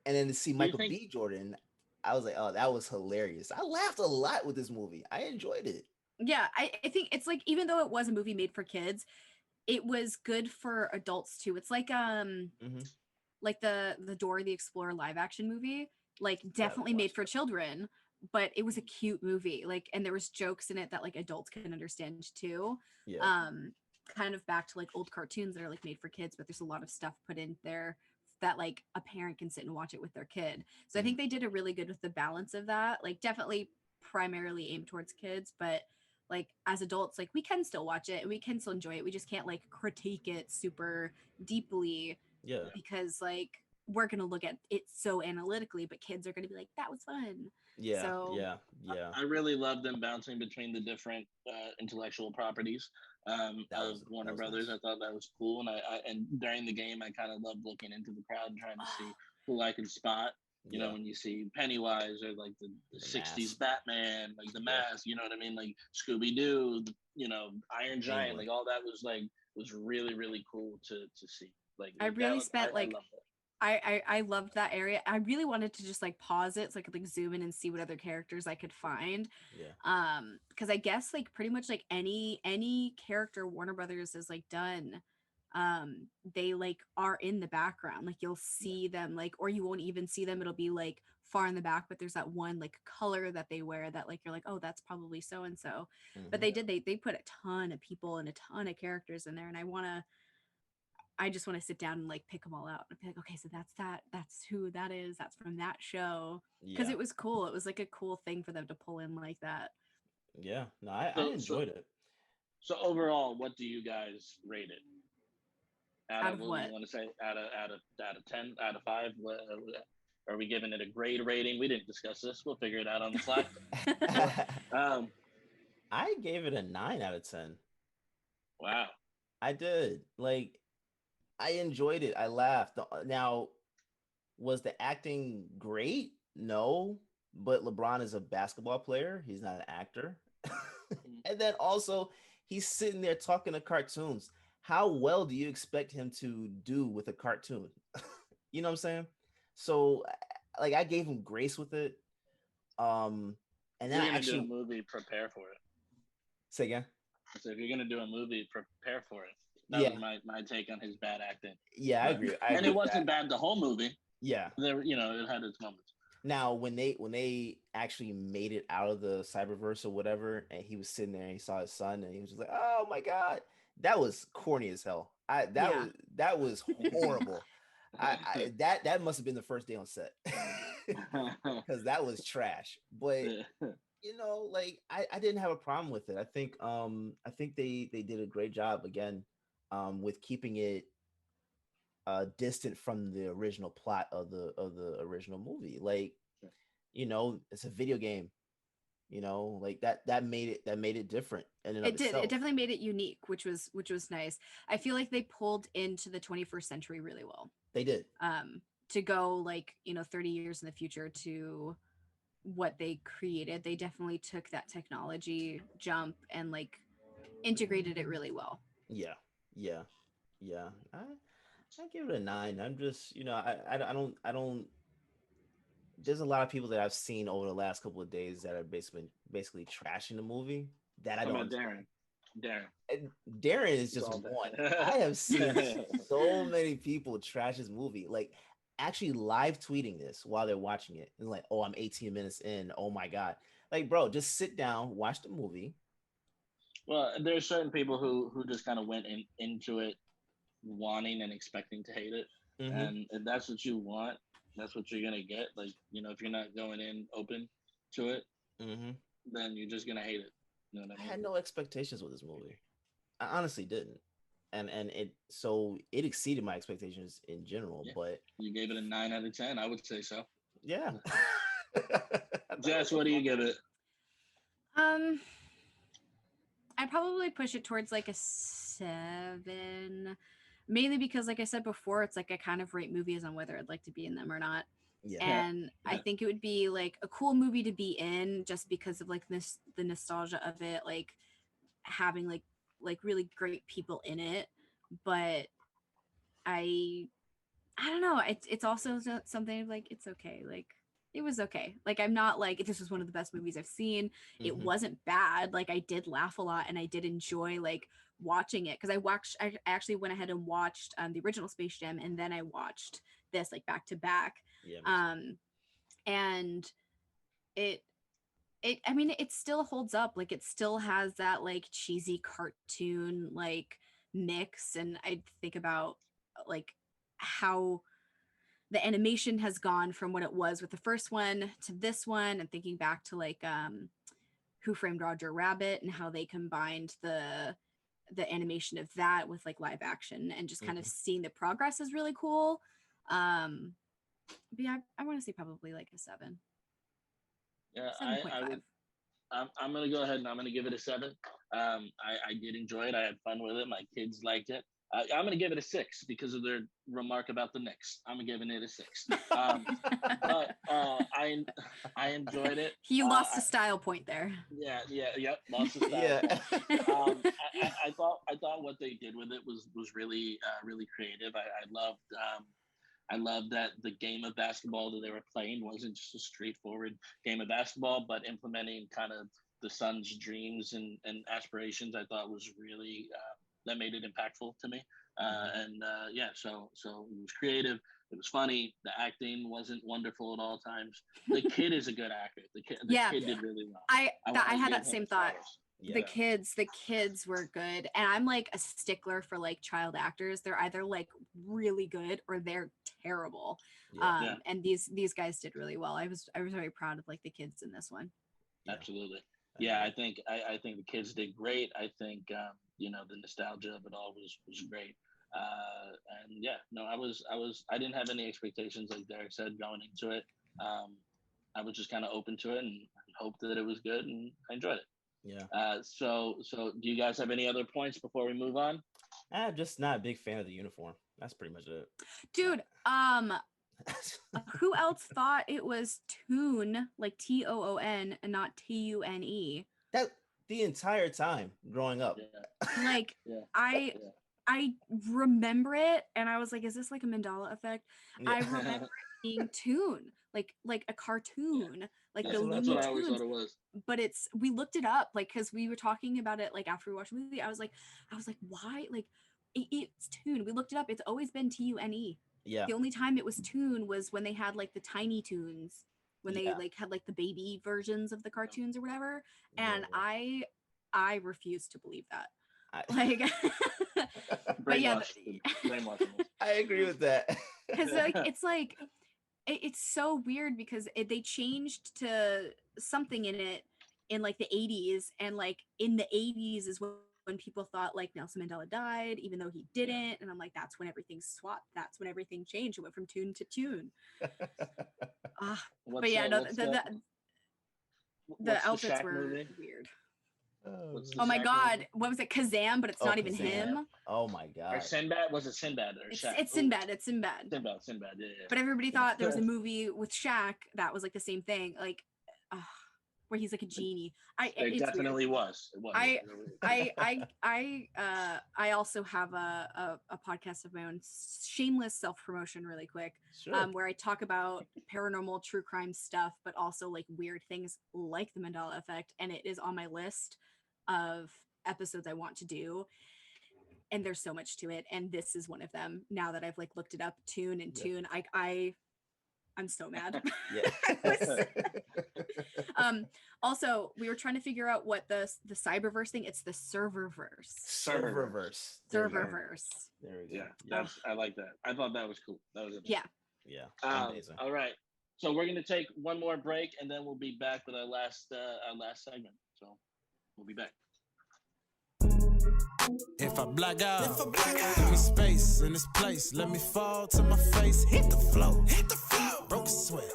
E: And then to see Michael
D: think-
E: B. Jordan, I was like, oh, that was hilarious. I laughed a lot with this movie. I enjoyed it.
F: Yeah, I think it's like, even though it was a movie made for kids, it was good for adults too. It's like like the Dora the Explorer live action movie, like definitely made for children, but it was a cute movie. Like, and there was jokes in it that like adults can understand too.
E: Yeah.
F: Kind of back to like old cartoons that are like made for kids, but there's a lot of stuff put in there that like a parent can sit and watch it with their kid. So I think they did a really good with the balance of that. Like definitely primarily aimed towards kids, but like as adults, like we can still watch it and we can still enjoy it. We just can't like critique it super deeply.
E: Yeah.
F: Because like we're gonna look at it so analytically, but kids are gonna be like, that was fun.
E: Yeah.
F: So,
E: yeah.
D: I really love them bouncing between the different intellectual properties of Warner Brothers.
E: Nice.
D: I thought that was cool, and and during the game, I kind of loved looking into the crowd and trying to see who I could spot. You know, when you see Pennywise or like the 60s Batman, like the Mask, you know what I mean? Like Scooby Doo, you know, Iron Giant, like all that was really, really cool to see. Like
F: I really spent
D: I loved it.
F: I loved that area. I really wanted to just like pause it so I could like zoom in and see what other characters I could find.
E: Yeah.
F: Because I guess like pretty much like any character Warner Brothers has like done, they like are in the background. Like you'll see them like, or you won't even see them. It'll be like far in the back, but there's that one like color that they wear that like you're like, oh, that's probably so and so. But they put a ton of people and a ton of characters in there, and I just want to sit down and like pick them all out and be like, okay, so that's who that is. That's from that show. Because it was cool. It was like a cool thing for them to pull in like that.
E: Yeah. No, I enjoyed it.
D: So overall, what do you guys rate it?
F: Out of what?
D: Do you want to say? Out of 10, out of 5? Are we giving it a grade rating? We didn't discuss this. We'll figure it out on the fly.
E: I gave it a 9 out of 10.
D: Wow.
E: I did. Like, I enjoyed it. I laughed. Now, was the acting great? No, but LeBron is a basketball player. He's not an actor. And then also, he's sitting there talking to cartoons. How well do you expect him to do with a cartoon? You know what I'm saying? So, like, I gave him grace with it. And then I actually
D: do a movie, prepare for it.
E: Say again.
D: So if you're gonna do a movie, prepare for it. That was my take on his bad acting.
E: Yeah, I agree.
D: And it wasn't bad the whole movie.
E: Yeah.
D: There, it had its moments.
E: Now, when they actually made it out of the cyberverse or whatever, and he was sitting there and he saw his son, and he was just like, "Oh my god," that was corny as hell. That was horrible. That must have been the first day on set because that was trash. But like I didn't have a problem with it. I think they did a great job again with keeping it distant from the original plot of the original movie. Like, it's a video game, like that made it different. And
F: it definitely made it unique, which was nice. I feel like they pulled into the 21st century really well.
E: They did.
F: To go like 30 years in the future to what they created, they definitely took that technology jump and like integrated it really well.
E: Yeah. I give it a 9. I'm just, I don't. There's a lot of people that I've seen over the last couple of days that are basically trashing the movie. That I don't. Darren is just one. I have seen so many people trash this movie, like actually live tweeting this while they're watching it. And like, oh, I'm 18 minutes in. Oh my god, like, bro, just sit down, watch the movie.
D: Well, there's certain people who just kind of went into it wanting and expecting to hate it, and if that's what you want, that's what you're gonna get. Like, if you're not going in open to it, then you're just gonna hate it. You know what I mean?
E: I had no expectations with this movie. I honestly didn't. and it exceeded my expectations in general.
D: Yeah.
E: But
D: You gave it a 9 out of 10. I would say so.
E: yeah.
D: Jess, what do you give it?
F: I'd probably push it towards like a 7, mainly because, like I said before, it's like I kind of rate movies on whether I'd like to be in them or not.
E: Yeah.
F: And
D: Yeah.
F: I think it would be like a cool movie to be in just because of like this, the nostalgia of it, like having like really great people in it. But I don't know. It's also something like it's okay. Like it was okay. Like I'm not like this was one of the best movies I've seen. It
E: Mhm.
F: wasn't bad. Like I did laugh a lot and I did enjoy like watching it because I actually went ahead and watched the original Space Jam and then I watched this like back to back.
E: Yeah. Me too.
F: And it I mean it still holds up. Like it still has that like cheesy cartoon like mix, and I think about like how the animation has gone from what it was with the first one to this one, and thinking back to like Who Framed Roger Rabbit and how they combined the animation of that with like live action, and just kind of seeing the progress is really cool. But yeah, I want to say probably like a 7.
D: Yeah,
F: 7.5.
D: I'm gonna go ahead and I'm gonna give it a 7. I did enjoy it. I had fun with it. My kids liked it. I'm gonna give it a 6 because of their remark about the Knicks. I'm giving it a 6. But I enjoyed it.
F: He lost a style point there.
D: Yep, lost a style.
E: Yeah.
D: I thought what they did with it was really really creative. I loved that the game of basketball that they were playing wasn't just a straightforward game of basketball, but implementing kind of the Suns' dreams and aspirations. I thought was really that made it impactful to me. So it was creative. It was funny. The acting wasn't wonderful at all times. The kid is a good actor. The kid did really well.
F: I
D: wanna
F: had
D: give
F: that
D: him
F: same
D: his
F: thought.
D: flowers.
E: Yeah.
F: The kids were good, and I'm like a stickler for like child actors. They're either like really good or they're terrible.
E: Yeah.
F: And these guys did really well. I was very proud of like the kids in this one.
E: Yeah.
D: Absolutely. Yeah, I think the kids did great. I think the nostalgia of it all was great. And yeah, no, I didn't have any expectations like Derrick said going into it. I was just kind of open to it and hoped that it was good, and I enjoyed it.
E: Yeah.
D: So do you guys have any other points before we move on?
E: I'm just not a big fan of the uniform. That's pretty much it.
F: Dude, who else thought it was Toon, like Toon and not Tune?
E: That the entire time growing up.
D: Yeah.
F: Like
D: Yeah.
F: I remember it and I was like, is this like a Mandela effect?
E: Yeah.
F: I remember it being Toon, like a cartoon, like
E: That's
F: the
E: what I
F: Looney
D: That's what I always
F: Tunes.
D: thought it was.
F: But we looked it up, like, because we were talking about it like after we watched the movie. I was like, why? Like it's Toon. We looked it up. It's always been Tune.
E: Yeah.
F: The only time it was Toon was when they had like the Tiny Toons, when they
E: Yeah.
F: like had like the baby versions of the cartoons or whatever. And
E: Yeah.
F: I refuse to believe that.
E: I,
F: Like, but yeah,
D: Brainwashing.
E: I agree with that.
F: because like it's so weird because they changed to something in it in like the 80s, and like in the 80s is when people thought like Nelson Mandela died, even though he didn't. And I'm like, that's when everything swapped. That's when everything changed. It went from Tune to Tune. But yeah, no, the outfits were weird. Oh my God, what was it? Kazam, but it's not even
E: Kazam.
F: him.
E: Oh my
D: Or
E: God.
D: Sinbad? Was it Sinbad or Shaq?
F: It's Sinbad. It's Sinbad.
D: Sinbad. Yeah.
F: But everybody thought there was a movie with Shaq that was like the same thing, like where he's like a genie.
D: There definitely was. It was.
F: I also have a podcast of my own, shameless self-promotion really quick,
E: Sure.
F: where I talk about paranormal true crime stuff, but also like weird things like the Mandela effect, and it is on my list of episodes I want to do. And there's so much to it, and this is one of them. Now that I've like looked it up, Tune, I'm so mad.
E: Yeah.
F: Also, we were trying to figure out what the cyberverse thing. It's the serververse.
E: Serververse.
F: Serververse.
E: There we go.
D: Yeah. I like that. I thought that was cool. That was amazing.
F: Yeah.
E: Yeah. Amazing.
D: All right. So we're gonna take one more break, and then we'll be back with our last segment. So we'll be back.
H: If I black out, give me space in this place. Let me fall to my face. Hit the flow. Broke a sweat.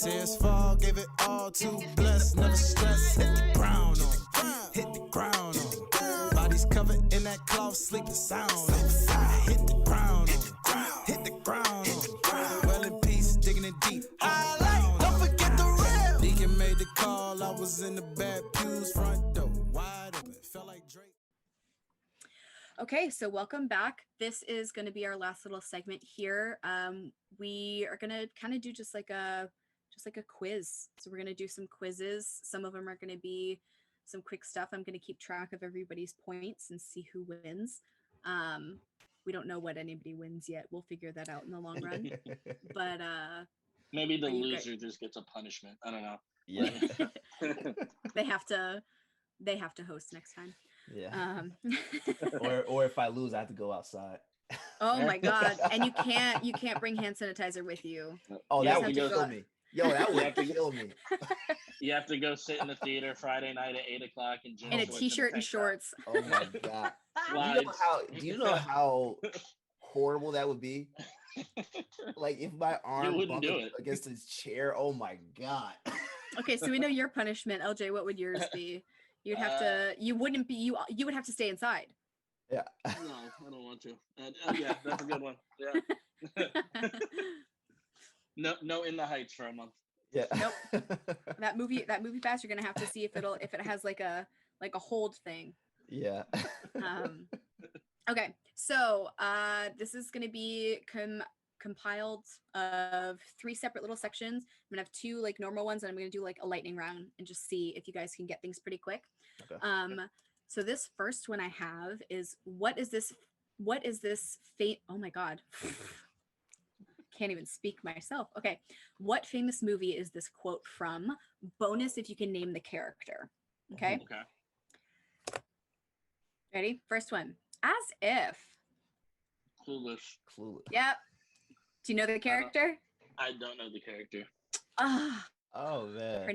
H: Tears fall, gave it all too blessed. Never stress. Hit the ground on. Bodies covered in that cloth, sleeping sound. Hit the ground on. Well in peace, digging it deep. Don't forget the real. Deacon made the call. I was in the bad pews, front door wide open. Felt like Drake.
F: Okay, so welcome back. This is going to be our last little segment here. We are going to kind of do just like a quiz. So we're going to do some quizzes. Some of them are going to be some quick stuff. I'm going to keep track of everybody's points and see who wins. We don't know what anybody wins yet. We'll figure that out in the long run. But
D: maybe the loser just gets a punishment. I don't know.
E: Yeah.
F: they have to host next time.
E: Yeah. or if I lose, I have to go outside.
F: Oh my god! And you can't bring hand sanitizer with you.
E: Oh,
F: you
E: that would kill me. Yo, that would kill me.
D: You have to go sit in the theater Friday night at 8:00
F: in a t-shirt and shorts.
E: Oh my god! Do you know how horrible that would be? Like if my arm bumped against his chair. Oh my god.
F: Okay, so we know your punishment, LJ. What would yours be? You'd have to. You wouldn't be. You would have to stay inside.
D: Yeah. No, I don't want to. Yeah, that's a good one. Yeah. No, in the Heights for a month.
E: Yeah.
F: Nope. that movie pass. You're gonna have to see if it has like a hold thing.
E: Yeah.
F: Okay, so this is gonna be compiled of 3 separate little sections. I'm gonna have 2 like normal ones, and I'm gonna do like a lightning round and just see if you guys can get things pretty quick.
E: Okay.
F: So this first one I have is what is this oh my god. Can't even speak myself. Okay. What famous movie is this quote from? Bonus if you can name the character. Okay.
D: Okay.
F: Ready? First one. As if.
D: Clueless.
F: Yep. Do you know the character?
D: I don't know the character.
E: Oh man.
F: Her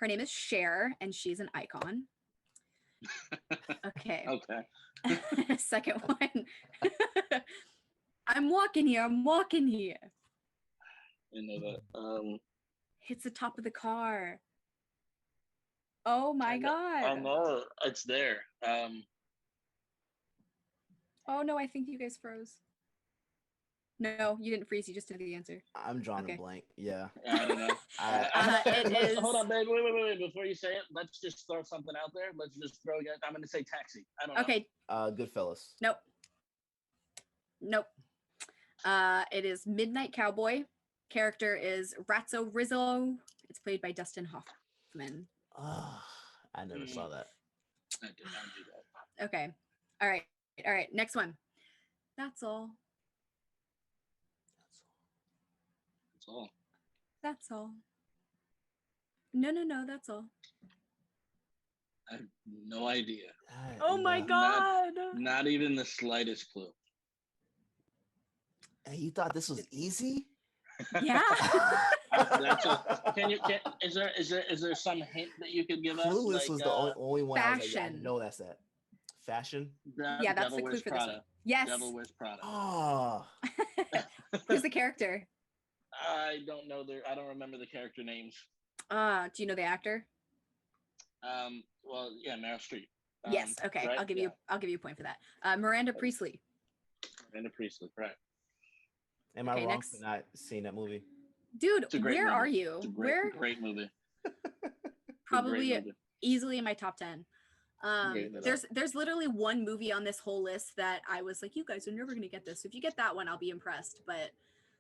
F: name is Cher, and she's an icon. Okay.
D: Okay.
F: Second one. I'm walking here.
D: I know that.
F: Hits the top of the car. Oh my god.
D: I know it's there.
F: Oh no, I think you guys froze. No, you didn't freeze. You just did the answer.
E: I'm drawing a blank. Yeah.
D: I don't know.
F: It is.
D: Hold on, babe. Wait. Before you say it, let's just throw something out there. Let's just throw it. I'm going to say Taxi. I don't know.
F: Okay.
E: Goodfellas.
F: Nope. It is Midnight Cowboy. Character is Ratso Rizzo. It's played by Dustin Hoffman.
E: I never saw that.
D: I did not do that.
F: Okay. All right. Next one. That's all. That's all. No, that's all.
D: I have no idea.
F: Oh my god.
D: Not even the slightest clue.
E: Hey, you thought this was easy?
F: Yeah.
D: Is there some hint that you could give us?
E: Clueless was the only one.
F: Fashion.
E: I was like, I know that's that. Fashion?
F: Yeah, that's the clue for this one. Yes.
D: Devil Wears Prada.
E: Oh.
F: Who's the character?
D: I don't know. I don't remember the character names.
F: Do you know the actor?
D: Well, yeah, Meryl Streep.
F: Yes. Okay.
D: Right?
F: I'll give you a point for that. Miranda Priestley.
D: Miranda Priestley. Right.
E: Am I wrong for not seeing that movie?
F: Dude, where are you?
D: Great movie.
F: Probably easily in my top 10. There's literally one movie on this whole list that I was like, you guys are never gonna get this. So if you get that one, I'll be impressed. But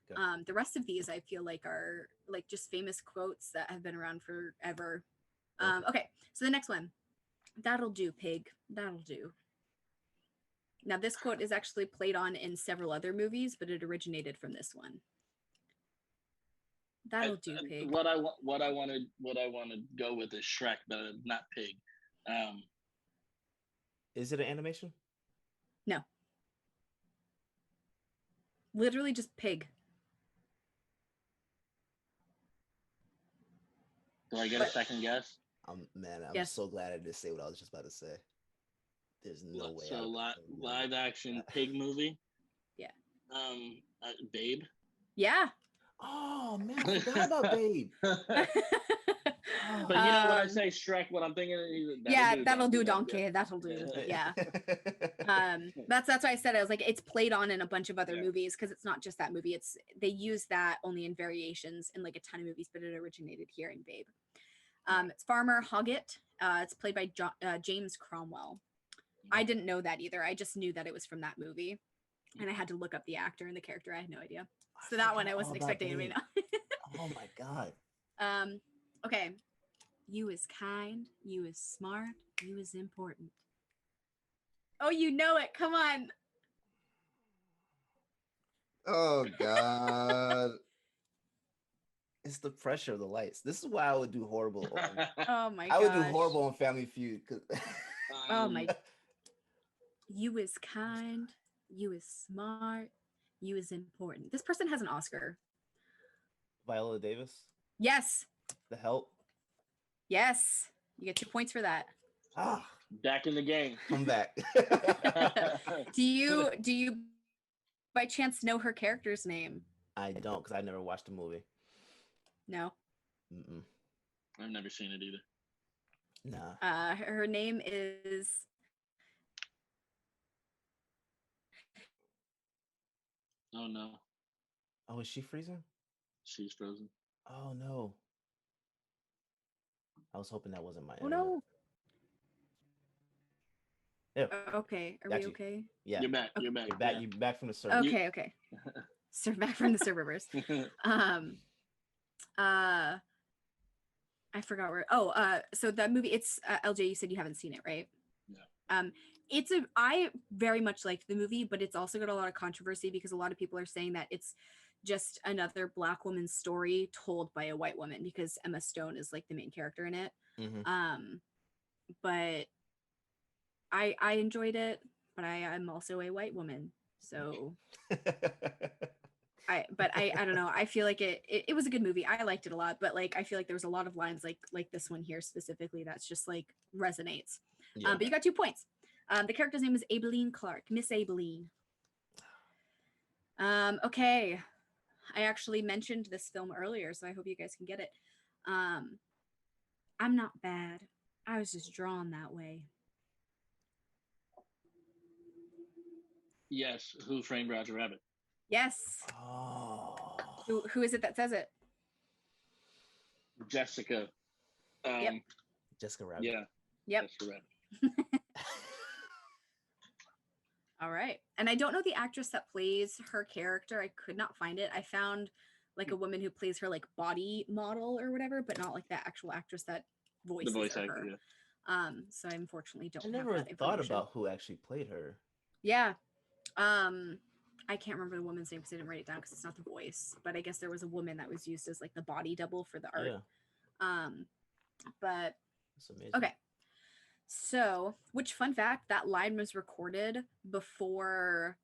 F: the rest of these I feel like are like just famous quotes that have been around forever. Okay, so the next one. That'll do, pig. That'll do. Now this quote is actually played on in several other movies, but it originated from this one. That'll do, pig.
D: What I want to go with is Shrek, but not Pig.
E: Is it an animation?
F: No. Literally just pig.
D: Do I get a second guess?
E: I'm
F: yes.
E: so glad I didn't say what I was just about to say. There's no way.
D: So live action pig movie.
F: Yeah.
D: Babe.
F: Yeah.
E: Oh man, I forgot about Babe.
D: But you know when I say Shrek, what I'm thinking
F: that'll do donkey. That'll do. Yeah. That's why I said I was like, it's played on in a bunch of other movies because it's not just that movie. They use that only in variations in like a ton of movies, but it originated here in Babe. It's Farmer Hoggett. It's played by James Cromwell. I didn't know that either. I just knew that it was from that movie, and I had to look up the actor and the character. I had no idea. So that one I wasn't expecting to know.
E: Oh my god.
F: Okay. You is kind. You is smart. You is important. Oh, you know it. Come on.
E: Oh god. It's the pressure of the lights. This is why I would do horrible.
F: Oh my god.
E: I would do horrible on Family Feud.
F: Oh my. You is kind. You is smart. You is important. This person has an Oscar.
E: Viola Davis.
F: Yes.
E: The Help.
F: Yes. You get 2 points for that.
D: Back in the game.
E: Come back.
F: Do you by chance know her character's name?
E: I don't, because I never watched the movie.
F: No.
E: Mm-mm.
D: I've never seen it either.
E: Nah.
F: Her name is
D: Oh no.
E: Oh, is she freezing?
D: She's frozen.
E: Oh no. I was hoping that wasn't my
F: internet. No.
E: Yeah.
F: Okay. Are we okay?
E: Yeah.
D: You're back.
F: Okay.
D: You're back.
E: You're back from the server.
F: Okay. Back from the servers. I forgot where. So that movie. It's LJ. You said you haven't seen it, right?
D: No.
F: I very much liked the movie, but it's also got a lot of controversy because a lot of people are saying that it's just another Black woman's story told by a white woman because Emma Stone is like the main character in it.
E: Mm-hmm.
F: But I enjoyed it, but I'm also a white woman, so I don't know. I feel like it was a good movie. I liked it a lot, but like I feel like there was a lot of lines like this one here specifically that's just like resonates.
E: Yeah.
F: But you got 2 points. The character's name is Aibileen Clark, Miss Aibileen. Okay. I actually mentioned this film earlier, so I hope you guys can get it. I'm not bad. I was just drawn that way.
D: Yes. Who Framed Roger Rabbit?
F: Yes.
E: Oh.
F: Who is it that says it?
D: Jessica.
F: Yep.
E: Jessica Rabbit.
F: Yep.
D: Jessica Rabbit.
F: All right. And I don't know the actress that plays her character. I could not find it. I found like a woman who plays her like body model or whatever, but not like the actual actress that voices
D: the voice
F: her.
D: actor, yeah.
F: So I unfortunately don't
E: I
F: have
E: never
F: that
E: thought
F: information.
E: about who actually played her.
F: Yeah. I can't remember the woman's name because I didn't write it down because it's not the voice. But I guess there was a woman that was used as like the body double for the art.
E: Yeah.
F: But
E: That's amazing.
F: okay. So, which fun fact, that line was recorded before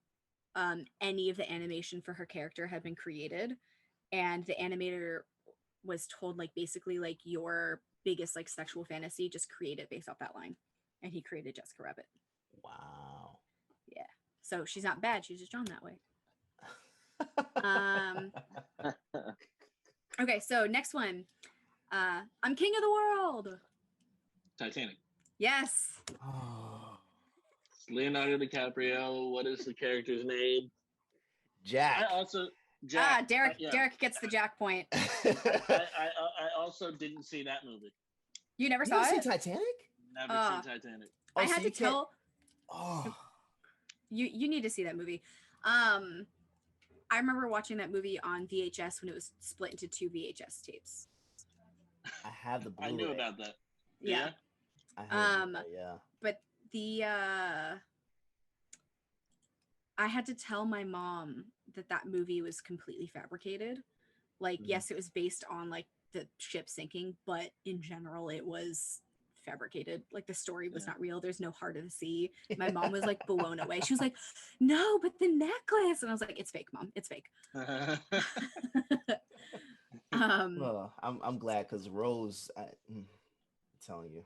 F: any of the animation for her character had been created. And the animator was told like basically like your biggest like sexual fantasy, just create it based off that line. And he created Jessica Rabbit.
E: Wow.
F: Yeah. So she's not bad. She's just drawn that way. Okay, so next one. I'm king of the world.
D: Titanic.
F: Yes.
E: Oh.
D: It's Leonardo DiCaprio. What is the character's name?
E: Jack.
D: Jack.
F: Derrick. Derrick gets the Jack point.
D: I also didn't see that movie.
F: You never saw it?
E: Titanic?
D: Never seen Titanic.
F: I had to tell.
E: Oh.
F: You need to see that movie. I remember watching that movie on VHS when it was split into 2 VHS tapes.
E: I have the Blu-ray.
D: I knew about that.
F: Yeah.
E: I have yeah.
F: But I had to tell my mom that movie was completely fabricated. Like, yes, it was based on like the ship sinking, but in general, it was fabricated. Like the story was not real. There's no heart of the sea. My mom was like blown away. She was like, "No, but the necklace," and I was like, "It's fake, Mom. It's fake."
E: Well, I'm glad because Rose, I'm telling you,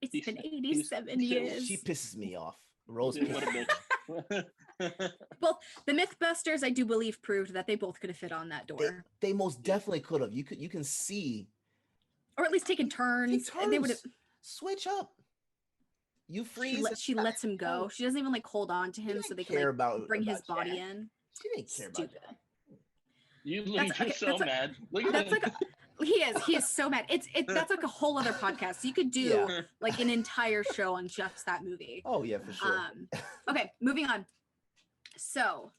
F: it's been 87 years.
E: She pisses me off. Rose
D: Dude, what a bitch.
F: Both the Mythbusters, I do believe, proved that they both could have fit on that door,
E: they most definitely could have. You can see,
F: or at least taken turns. They would have.
E: Switch up. You freeze.
F: She lets him go. She doesn't even like hold on to him so they can like bring his body in.
E: She didn't care about that.
D: You look so mad. Look at
F: that's
D: him.
F: like he is so mad. That's like a whole other podcast. So you could do like an entire show on just that movie.
E: Oh yeah, for sure.
F: Okay, moving on. So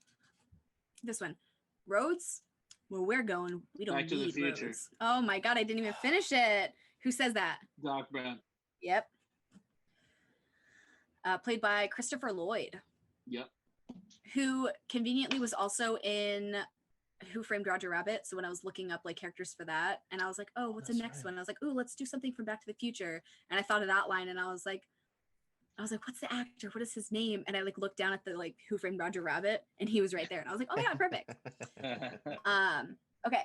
F: this one, roads. Where we're going, we don't
D: Back to the
F: need
D: Future.
F: roads. Oh my god, I didn't even finish it. Who says that?
D: Doc Brown.
F: Yep. Played by Christopher Lloyd.
D: Yep.
F: Who conveniently was also in Who Framed Roger Rabbit. So when I was looking up like characters for that, and I was like, oh, what's the next one? I was like, oh, let's do something from Back to the Future. And I thought of that line, and I was like, what's the actor? What is his name? And I like looked down at the like Who Framed Roger Rabbit, and he was right there. And I was like, oh yeah, perfect. Okay.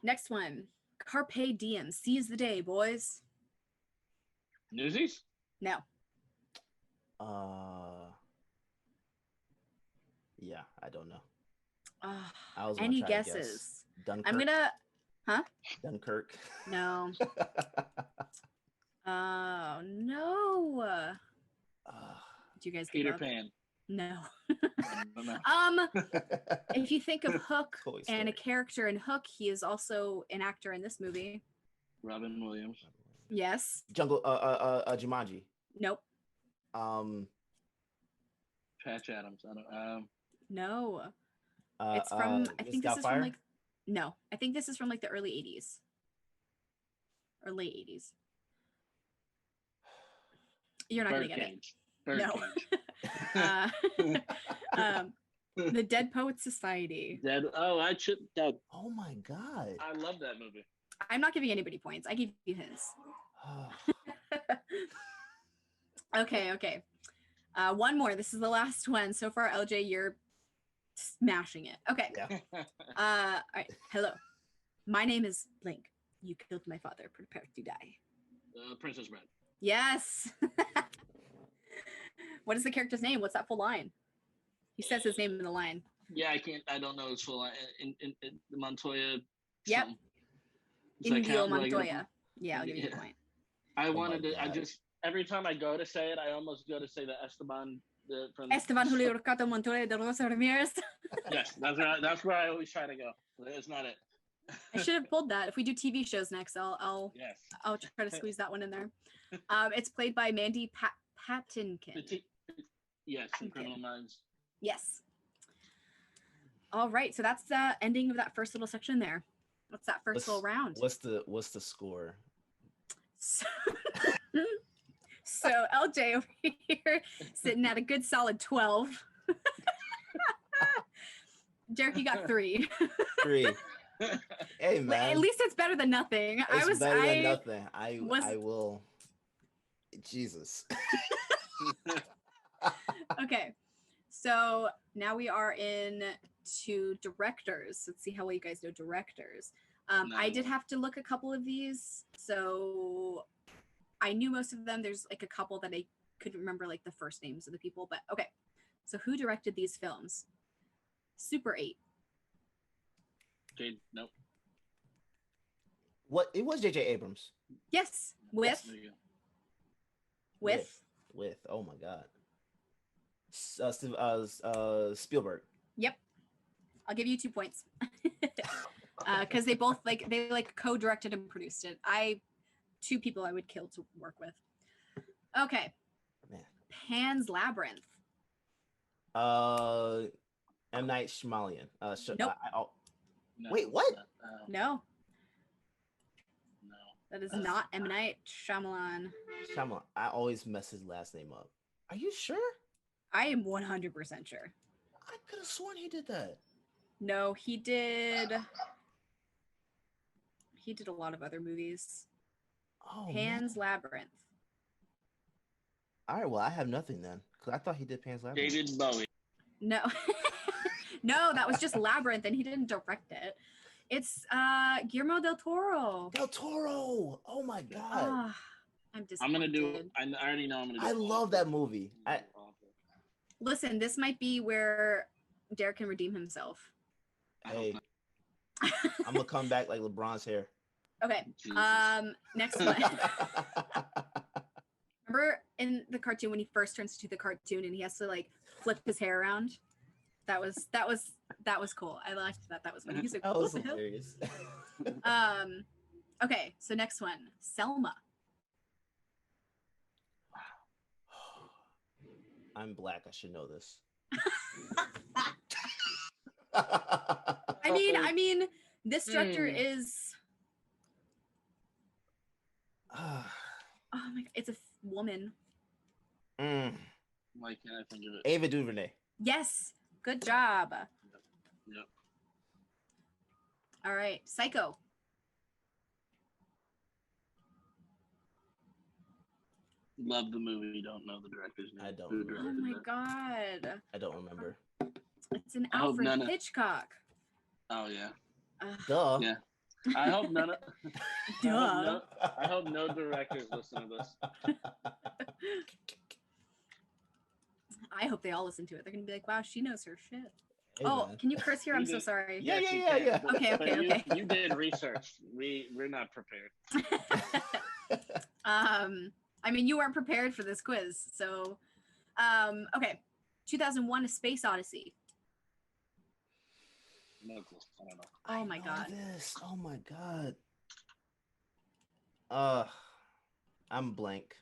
F: Next one. Carpe Diem. Seize the day, boys.
D: Newsies?
F: No.
E: Yeah, I don't know.
F: Any guesses?
E: Dunkirk.
F: I'm gonna. Huh?
E: Dunkirk.
F: No. Oh no. Do you guys give
D: Peter
F: up?
D: Pan.
F: No.
D: I don't know.
F: If you think of Hook
E: Toy
F: and a
E: Story.
F: character in Hook, he is also an actor in this movie.
D: Robin Williams.
F: Yes.
E: Jungle. Jumanji.
F: Nope.
D: Patch Adams. I don't.
F: No. It's from. I think this is
E: Doubtfire?
F: from like. No, I think this is from like the early '80s or late '80s. You're not gonna get it. No. The Dead Poets Society.
D: Dead. Oh, I should. Dead.
E: Oh my god.
D: I love that movie.
F: I'm not giving anybody points. I give you hints. Okay. One more. This is the last one. So far, LJ, you're smashing it. Okay.
E: Yeah.
F: All right. Hello. My name is Blink. You killed my father. Prepare to die.
D: Princess Bride.
F: Yes. What is the character's name? What's that full line? He says his name in the line.
D: Yeah, I can't. I don't know his full line. In Montoya.
F: Yep. Indio
D: count?
F: Montoya. Yeah, I'll give you a point.
D: I wanted to. I just every time I go to say it, I almost go to say the Esteban. From
F: Esteban Julio Ricardo Montoya de Rosa Ramirez.
D: Yes, that's where I always try to go. It's not it.
F: I should have pulled that. If we do TV shows next, I'll try to squeeze that one in there. It's played by Mandy Patinkin.
D: Yes, in Criminal Minds.
F: Yes. All right, so that's the ending of that first little section there. What's that first little round?
E: What's the score?
F: So LJ over here sitting at a good solid 12. Derrick, you got 3.
E: 3. Hey man.
F: At least it's better than nothing.
E: It's better than nothing. I will. Jesus.
F: Okay, so now we are in to directors. Let's see how well you guys know directors. I did have to look a couple of these, so I knew most of them. There's like a couple that I couldn't remember like the first names of the people, but okay. So who directed these films? Super 8.
D: Nope.
E: What? It was J.J. Abrams.
F: Yes, with.
E: Oh my god. Spielberg.
F: Yep. I'll give you 2 points. Because they both they co-directed and produced it. 2 people I would kill to work with. Okay.
E: Man.
F: Pan's Labyrinth.
E: M. Night Shyamalan.
F: Nope.
D: No,
E: wait, what?
F: No.
D: No.
F: That is not M. Night Shyamalan.
E: Shyamalan. I always mess his last name up. Are you sure?
F: I am 100% sure.
E: I could have sworn he did that.
F: No, he did a lot of other movies.
E: Oh,
F: Pan's
E: man.
F: Labyrinth.
E: All right, well, I have nothing then, because I thought he did Pan's Labyrinth.
D: David Bowie.
F: No. No, that was just Labyrinth, and he didn't direct it. It's Guillermo del Toro.
E: Del Toro! Oh my god.
F: I'm disappointed.
D: I'm gonna do. I already know I'm gonna do.
E: I love that movie.
F: Listen, this might be where Derrick can redeem himself.
E: Hey, I'm gonna come back like LeBron's hair.
F: Okay.
D: Jesus.
F: Next one. Remember in the cartoon when he first turns into the cartoon and he has to like flip his hair around? That was cool. I liked that. That was when he was like,
E: That was
F: what the hell?
E: hilarious.
F: Okay, so next one, Selma.
E: I'm black. I should know this.
F: I mean, this director is. Oh my god, it's a woman.
D: Why can't I think of it?
E: Ava DuVernay.
F: Yes, good job.
D: Yep.
F: All right, Psycho.
D: Love the movie. Don't know the director's name.
E: I don't
D: Who
E: remember.
F: Oh
D: directed
F: my
D: it?
F: god,
E: I don't remember.
F: it's an
D: I hope
F: Alfred
D: none of-
F: Hitchcock.
D: Oh yeah.
E: Duh.
D: Yeah. I hope none of.
F: Duh.
D: I hope no directors listen to this.
F: I hope they all listen to it. They're gonna be like, "Wow, she knows her shit."
E: Hey,
F: Oh,
E: man.
F: can you curse here? I'm
D: You
F: so
D: did-
F: sorry.
E: Yeah,
D: Yes, you
E: yeah,
D: can,
E: yeah.
D: but-
F: Okay,
D: but
F: okay.
D: You did research. We're not prepared.
F: I mean, you weren't prepared for this quiz, so okay. 2001: A Space Odyssey.
D: No clue. I don't know.
F: Oh my
E: know
F: god.
E: This. Oh my god. I'm blank.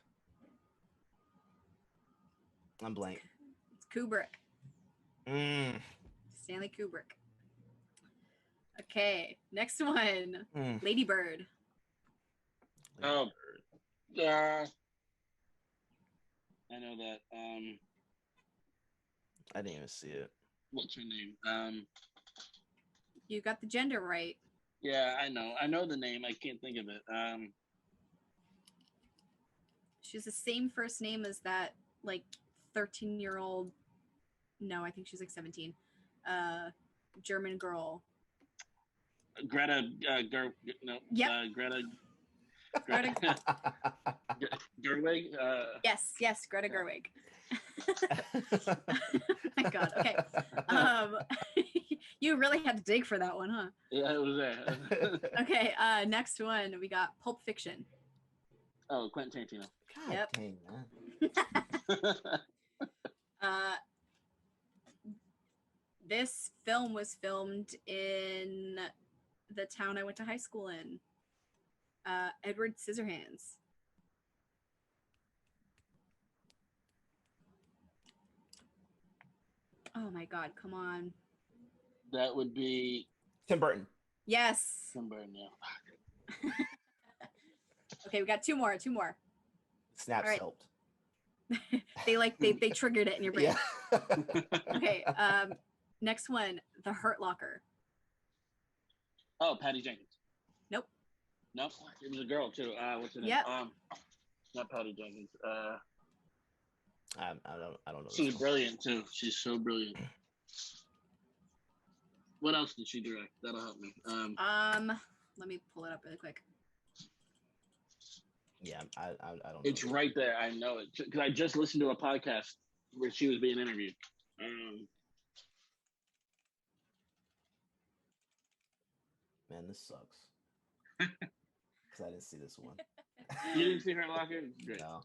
F: It's Kubrick. Stanley Kubrick. Okay, next one. Lady Bird.
D: Oh, yeah. I know that.
E: I didn't even see it.
D: What's her name?
F: You got the gender right.
D: Yeah, I know. I know the name. I can't think of it.
F: She's the same first name as that like 13-year-old. No, I think she's like 17. German girl.
D: Greta.
F: Yep.
D: Greta.
F: Greta.
D: Gerwig.
F: Yes, Greta Gerwig. My God. Okay. You really had to dig for that one, huh?
D: Yeah, it was there.
F: Okay. Next one, we got Pulp Fiction.
D: Oh, Quentin Tarantino.
E: God
F: Yep.
E: dang, man.
F: This film was filmed in the town I went to high school in. Edward Scissorhands. Oh my God, come on.
D: That would be
E: Tim Burton.
F: Yes.
D: Tim Burton, yeah.
F: Okay, we got two more.
E: Snaps
F: All right.
E: helped.
F: they triggered it in your brain.
E: Yeah.
F: Okay, next one, The Hurt Locker.
D: Oh, Patty Jenkins.
F: Nope.
D: Nope. It was a girl too. What's her name?
F: Yep.
D: Not Patty Jenkins.
E: I don't know.
D: She's brilliant too. She's so brilliant. What else did she direct? That'll help me.
F: Let me pull it up really quick.
E: Yeah, I don't know.
D: It's right there. I know it because I just listened to a podcast where she was being interviewed.
E: Man, this sucks. Because I didn't see this one.
D: You didn't see her locker? Great.
E: No.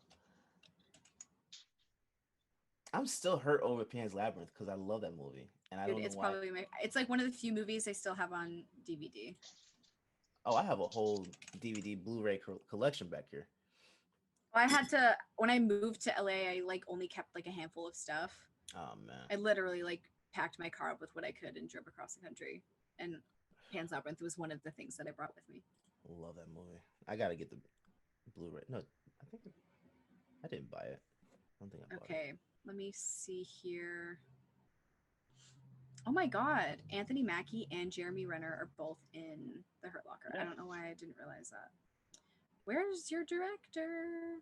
E: I'm still hurt over Pan's Labyrinth because I love that movie, and I
F: Dude,
E: don't know
F: it's
E: why.
F: probably it's like one of the few movies I still have on DVD.
E: Oh, I have a whole DVD Blu-ray collection back here.
F: I had to when I moved to LA, I like only kept like a handful of stuff.
E: Oh man.
F: I literally like packed my car up with what I could and drove across the country. And Pan's Labyrinth was one of the things that I brought with me.
E: Love that movie. I gotta get the Blu-ray. No, I think I didn't buy it. I don't think I bought it.
F: Okay, let me see here. Oh my God, Anthony Mackie and Jeremy Renner are both in The Hurt Locker. I don't know why I didn't realize that. Where's your director?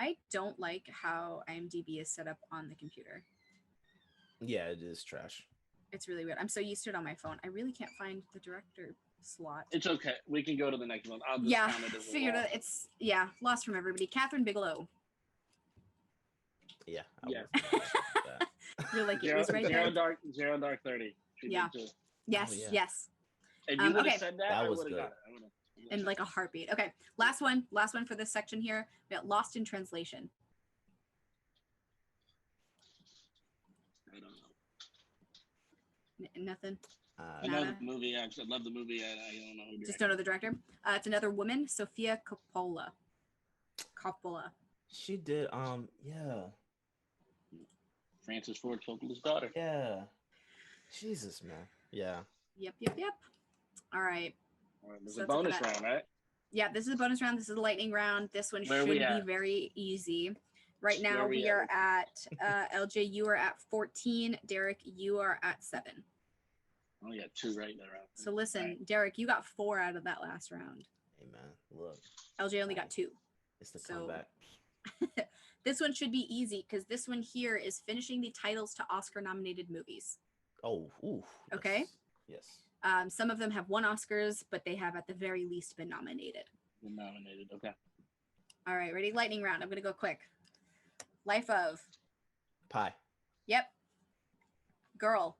F: I don't like how IMDb is set up on the computer.
E: Yeah, it is trash.
F: It's really weird. I'm so used to it on my phone. I really can't find the director slot.
D: It's okay. We can go to the next one. I'll just
F: Yeah,
D: count it as a
F: figured
D: loss.
F: it's lost from everybody. Catherine Bigelow.
E: Yeah.
D: Yeah.
E: That.
F: You're like, it was right there.
D: Zero Dark 30. She
F: Yeah.
D: did too.
F: Yes,
E: Oh, yeah.
F: yes.
D: If you would have
F: Okay.
D: said that,
E: That
D: I
E: was
D: would have
E: good.
D: got it.
F: In like a heartbeat. Okay, last one for this section here. We got Lost in Translation.
D: I don't know.
F: Nothing.
D: I know the movie. I love the movie. I don't know who
F: Just don't know the director. It's another woman, Sofia Coppola.
E: She did. Yeah.
D: Francis Ford Coppola's daughter.
E: Yeah. Jesus, man. Yeah.
F: Yep. All right.
D: There's
F: So
D: a
F: that's
D: bonus
F: about it.
D: round, right?
F: Yeah, this is a bonus round. This is a lightning round. This one
D: Where
F: should
D: we
F: be
D: at?
F: very easy. Right now
D: Where
F: we
D: we
F: are at LJ, you are at 14. Derrick, you are at 7.
D: Oh yeah, 2 right there.
F: So listen, Derrick, you got 4 out of that last round.
E: Hey, man. Look.
F: LJ only got 2.
E: It's the
F: So-
E: comeback.
F: This one should be easy because this one here is finishing the titles to Oscar-nominated movies.
E: Oh, ooh.
F: Okay.
E: Yes.
F: Some of them have won Oscars, but they have at the very least been nominated.
D: Been nominated. Okay.
F: All right, ready? Lightning round. I'm going to go quick. Life of.
E: Pie.
F: Yep. Girl.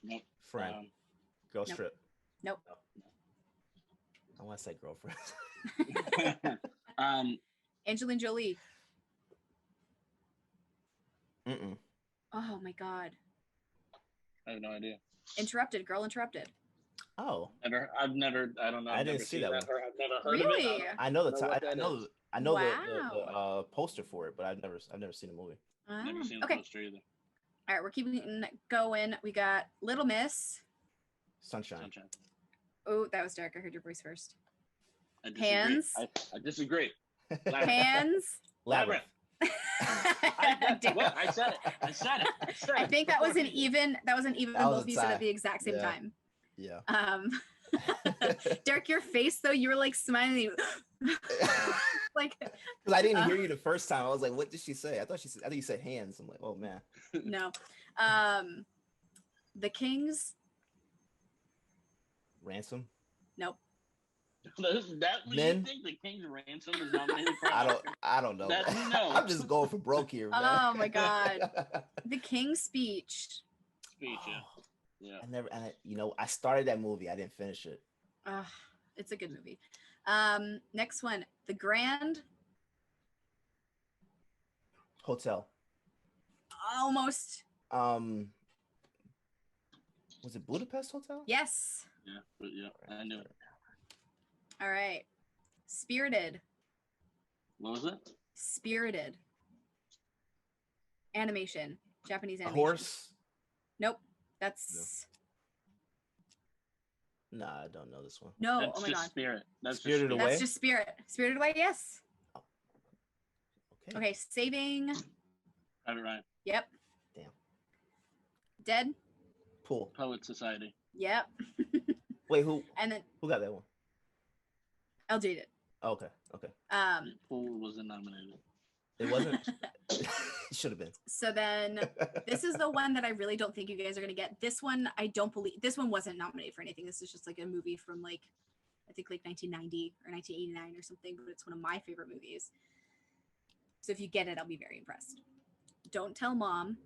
D: Nope.
E: Friend. Girl
F: nope.
E: strip.
F: Nope.
E: I want to say girlfriend.
F: Angelina Jolie.
E: Mm-mm.
F: Oh my God.
D: I have no idea.
F: Interrupted. Girl Interrupted.
E: Oh.
D: I don't know.
E: I didn't see that one.
D: I've never heard
F: Really?
D: of it.
E: I know the
D: Know what
E: I
D: that
E: know.
D: is.
E: I know
F: Wow.
E: the poster for it, but I've never seen the movie.
F: Ah,
D: Never seen the
F: okay.
D: poster either.
F: All right, we're keeping going. We got Little Miss.
E: Sunshine.
F: Oh, that was Derrick. I heard your voice first.
D: I disagree.
F: Hands.
D: I disagree.
F: Hands.
E: Labyrinth.
F: Damn.
D: What? I said it.
F: I think that was an even. That was an even.
E: That was
F: Both
E: a
F: of you said
E: tie.
F: at the exact same
E: Yeah.
F: time.
E: Yeah.
F: Derrick, your face though, you were like smiling. Like,
E: Because I didn't hear you the first time. I was like, "What did she say?" I think you said hands. I'm like, "Oh man."
F: no. The Kings.
E: Ransom.
F: Nope.
D: That was
E: Men?
D: you think the King's Ransom is nominated for? an Oscar?
E: I don't know.
D: That-
E: man.
D: no.
E: I'm just going for broke here, man.
F: Oh my God. The King's Speech.
D: Speech, yeah.
E: Oh,
D: Yeah.
E: I started that movie. I didn't finish it.
F: It's a good movie. Next one, The Grand.
E: Hotel.
F: Almost.
E: Was it Budapest Hotel?
F: Yes.
D: Yeah, but yeah, I knew it.
F: All right. Spirited.
D: What was it?
F: Spirited. Animation. Japanese
E: A
F: animation.
E: horse?
F: Nope. That's
E: Nah, I don't know this one.
F: no.
D: That's
F: Oh my
D: just
F: God.
D: Spirit. That's
E: Spirited
D: just
E: Away?
F: That's just Spirit. Spirited Away. Yes.
E: Okay.
F: Okay. Saving.
D: Private Ryan.
F: Yep.
E: Damn.
F: Dead.
E: Pool.
D: Poet Society.
F: Yep.
E: Wait, who
F: And then
E: got that one?
F: LJ did.
E: Oh, okay.
D: Pool wasn't nominated.
E: It wasn't. It should have been.
F: So then this is the one that I really don't think you guys are gonna get. This one I don't believe. This one wasn't nominated for anything. This is just like a movie from like I think like 1990 or 1989 or something. But it's one of my favorite movies. So if you get it, I'll be very impressed. Don't Tell Mom.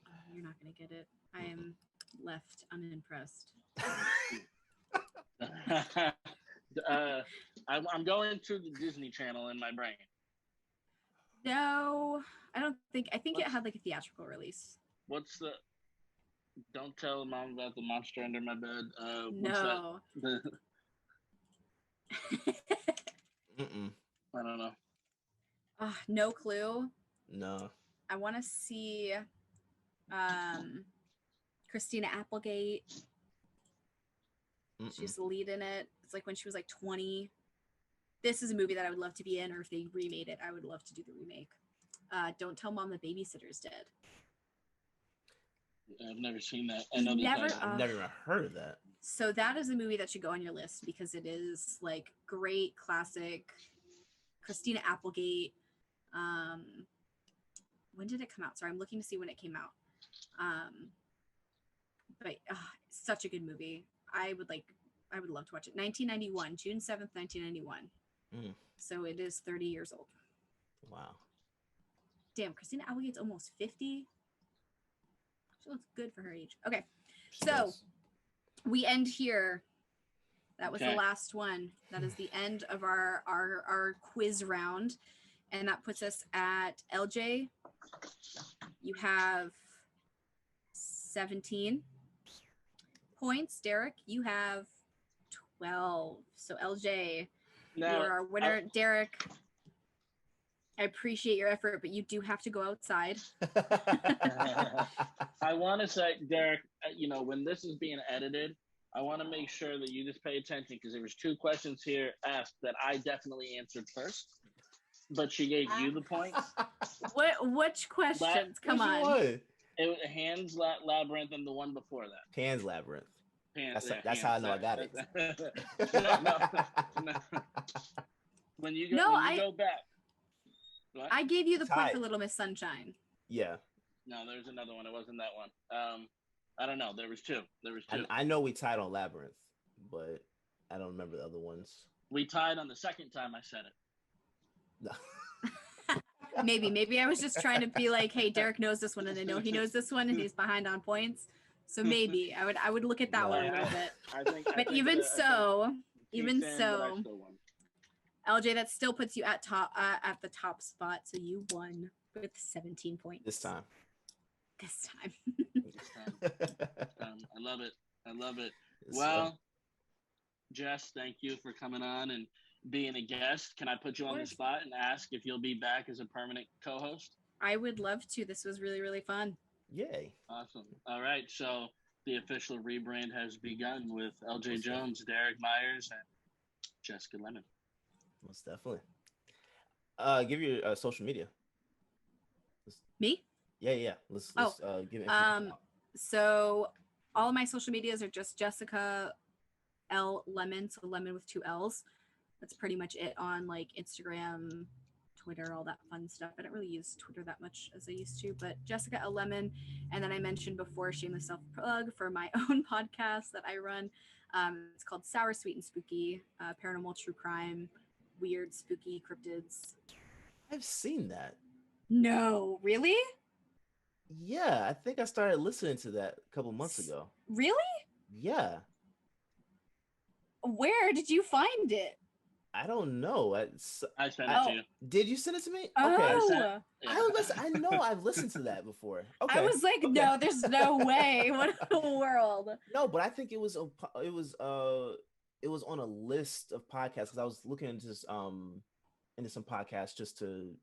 F: Oh, you're not gonna get it. I am left unimpressed.
D: I'm going to the Disney Channel in my brain.
F: No, I don't think. I think it had like a theatrical release.
D: What's the? Don't tell mom about the monster under my bed.
F: No.
D: What's that?
E: Mm-mm.
D: I don't know.
F: No clue.
E: No.
F: I want to see Christina Applegate.
E: Mm-mm.
F: She's the lead in it. It's like when she was like 20. This is a movie that I would love to be in, or if they remade it, I would love to do the remake. Don't Tell Mom the Babysitter's Dead.
D: I've never seen that. I know
F: Never-
D: that.
E: I've never even heard of that.
F: So that is a movie that should go on your list because it is like great classic Christina Applegate. When did it come out? Sorry, I'm looking to see when it came out. But such a good movie. I would love to watch it. 1991, June 7th, 1991.
E: Mm.
F: So it is 30 years old.
E: Wow.
F: Damn, Christina Applegate's almost 50. She looks good for her age. Okay,
E: She
F: so
E: does.
F: we end here. That was the
D: Okay.
F: last one. That is the end of our quiz round. And that puts us at LJ. You have 17 points. Derrick, you have 12. So LJ, you are our winner. Derrick, I appreciate your effort, but you do have to go outside.
D: I want to say, Derrick, when this is being edited, I want to make sure that you just pay attention because there was 2 questions here asked that I definitely answered first, but she gave you the points.
F: Which questions? Come on.
D: It was Hands Labyrinth and the one before that.
E: Pan's Labyrinth. That's
D: Hands,
E: how I know I got it.
D: No. When you go back. What?
F: I gave you the point for Little Miss Sunshine.
E: Yeah.
D: No, there's another one. It wasn't that one. I don't know. There was two.
E: I know we tied on Labyrinth, but I don't remember the other ones.
D: We tied on the second time I said it.
E: No.
F: Maybe I was just trying to be like, hey, Derrick knows this one, and I know he knows this one, and he's behind on points. So maybe I would look at that one a little bit. But even so, LJ, that still puts you at the top spot. So you won with 17 points
E: This time.
D: I love it. Well, Jess, thank you for coming on and being a guest. Can I put you on the spot and ask if you'll be back as a permanent co-host?
F: I would love to. This was really, really fun.
E: Yay.
D: Awesome. All right. So the official rebrand has begun with LJ Jones, Derrick Myers, and Jessica Lemon.
E: Most definitely. Give your social media.
F: Me?
E: Yeah. Let's give it.
F: So all of my social medias are just Jessica L Lemon, so Lemon with 2 L's. That's pretty much it on like Instagram, Twitter, all that fun stuff. I don't really use Twitter that much as I used to, but Jessica L Lemon. And then I mentioned before, shameless self plug for my own podcast that I run. It's called Sour, Sweet, and Spooky, paranormal, true crime, weird, spooky cryptids.
E: I've seen that.
F: No, really?
E: Yeah, I think I started listening to that a couple months ago.
F: Really?
E: Yeah.
F: Where did you find it?
E: I don't know.
D: I sent it to you.
E: Did you send it to me?
F: Oh.
E: Okay. I know I've listened to that before. Okay.
F: I was like, no, there's no way. What in the world?
E: No, but I think it was on a list of podcasts because I was looking into some podcasts just to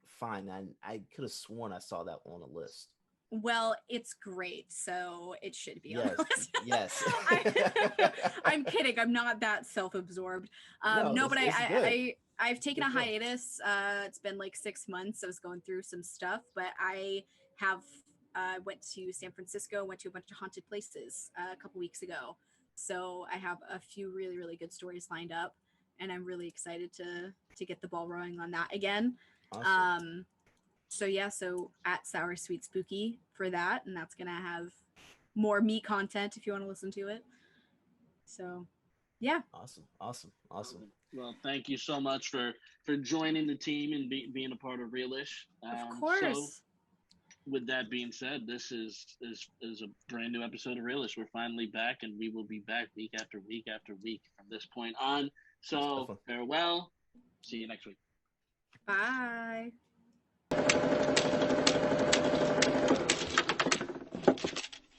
E: find. I could have sworn I saw that on a list.
F: Well, it's great, so it should be on the list.
E: Yes.
F: I'm kidding. I'm not that self-absorbed. But I've taken a hiatus. It's been like 6 months. I was going through some stuff, but I have went to San Francisco, went to a bunch of haunted places a couple weeks ago. So I have a few really, really good stories lined up, and I'm really excited to get the ball rolling on that again.
E: Awesome.
F: So at Sour Sweet Spooky for that, and that's gonna have more me content if you want to listen to it. So yeah.
E: Awesome.
D: Well, thank you so much for joining the team and being a part of Realish.
F: Of course.
D: So with that being said, this is a brand new episode of Realish. We're finally back, and we will be back week after week after week from this point on. So farewell. See you next week.
F: Bye.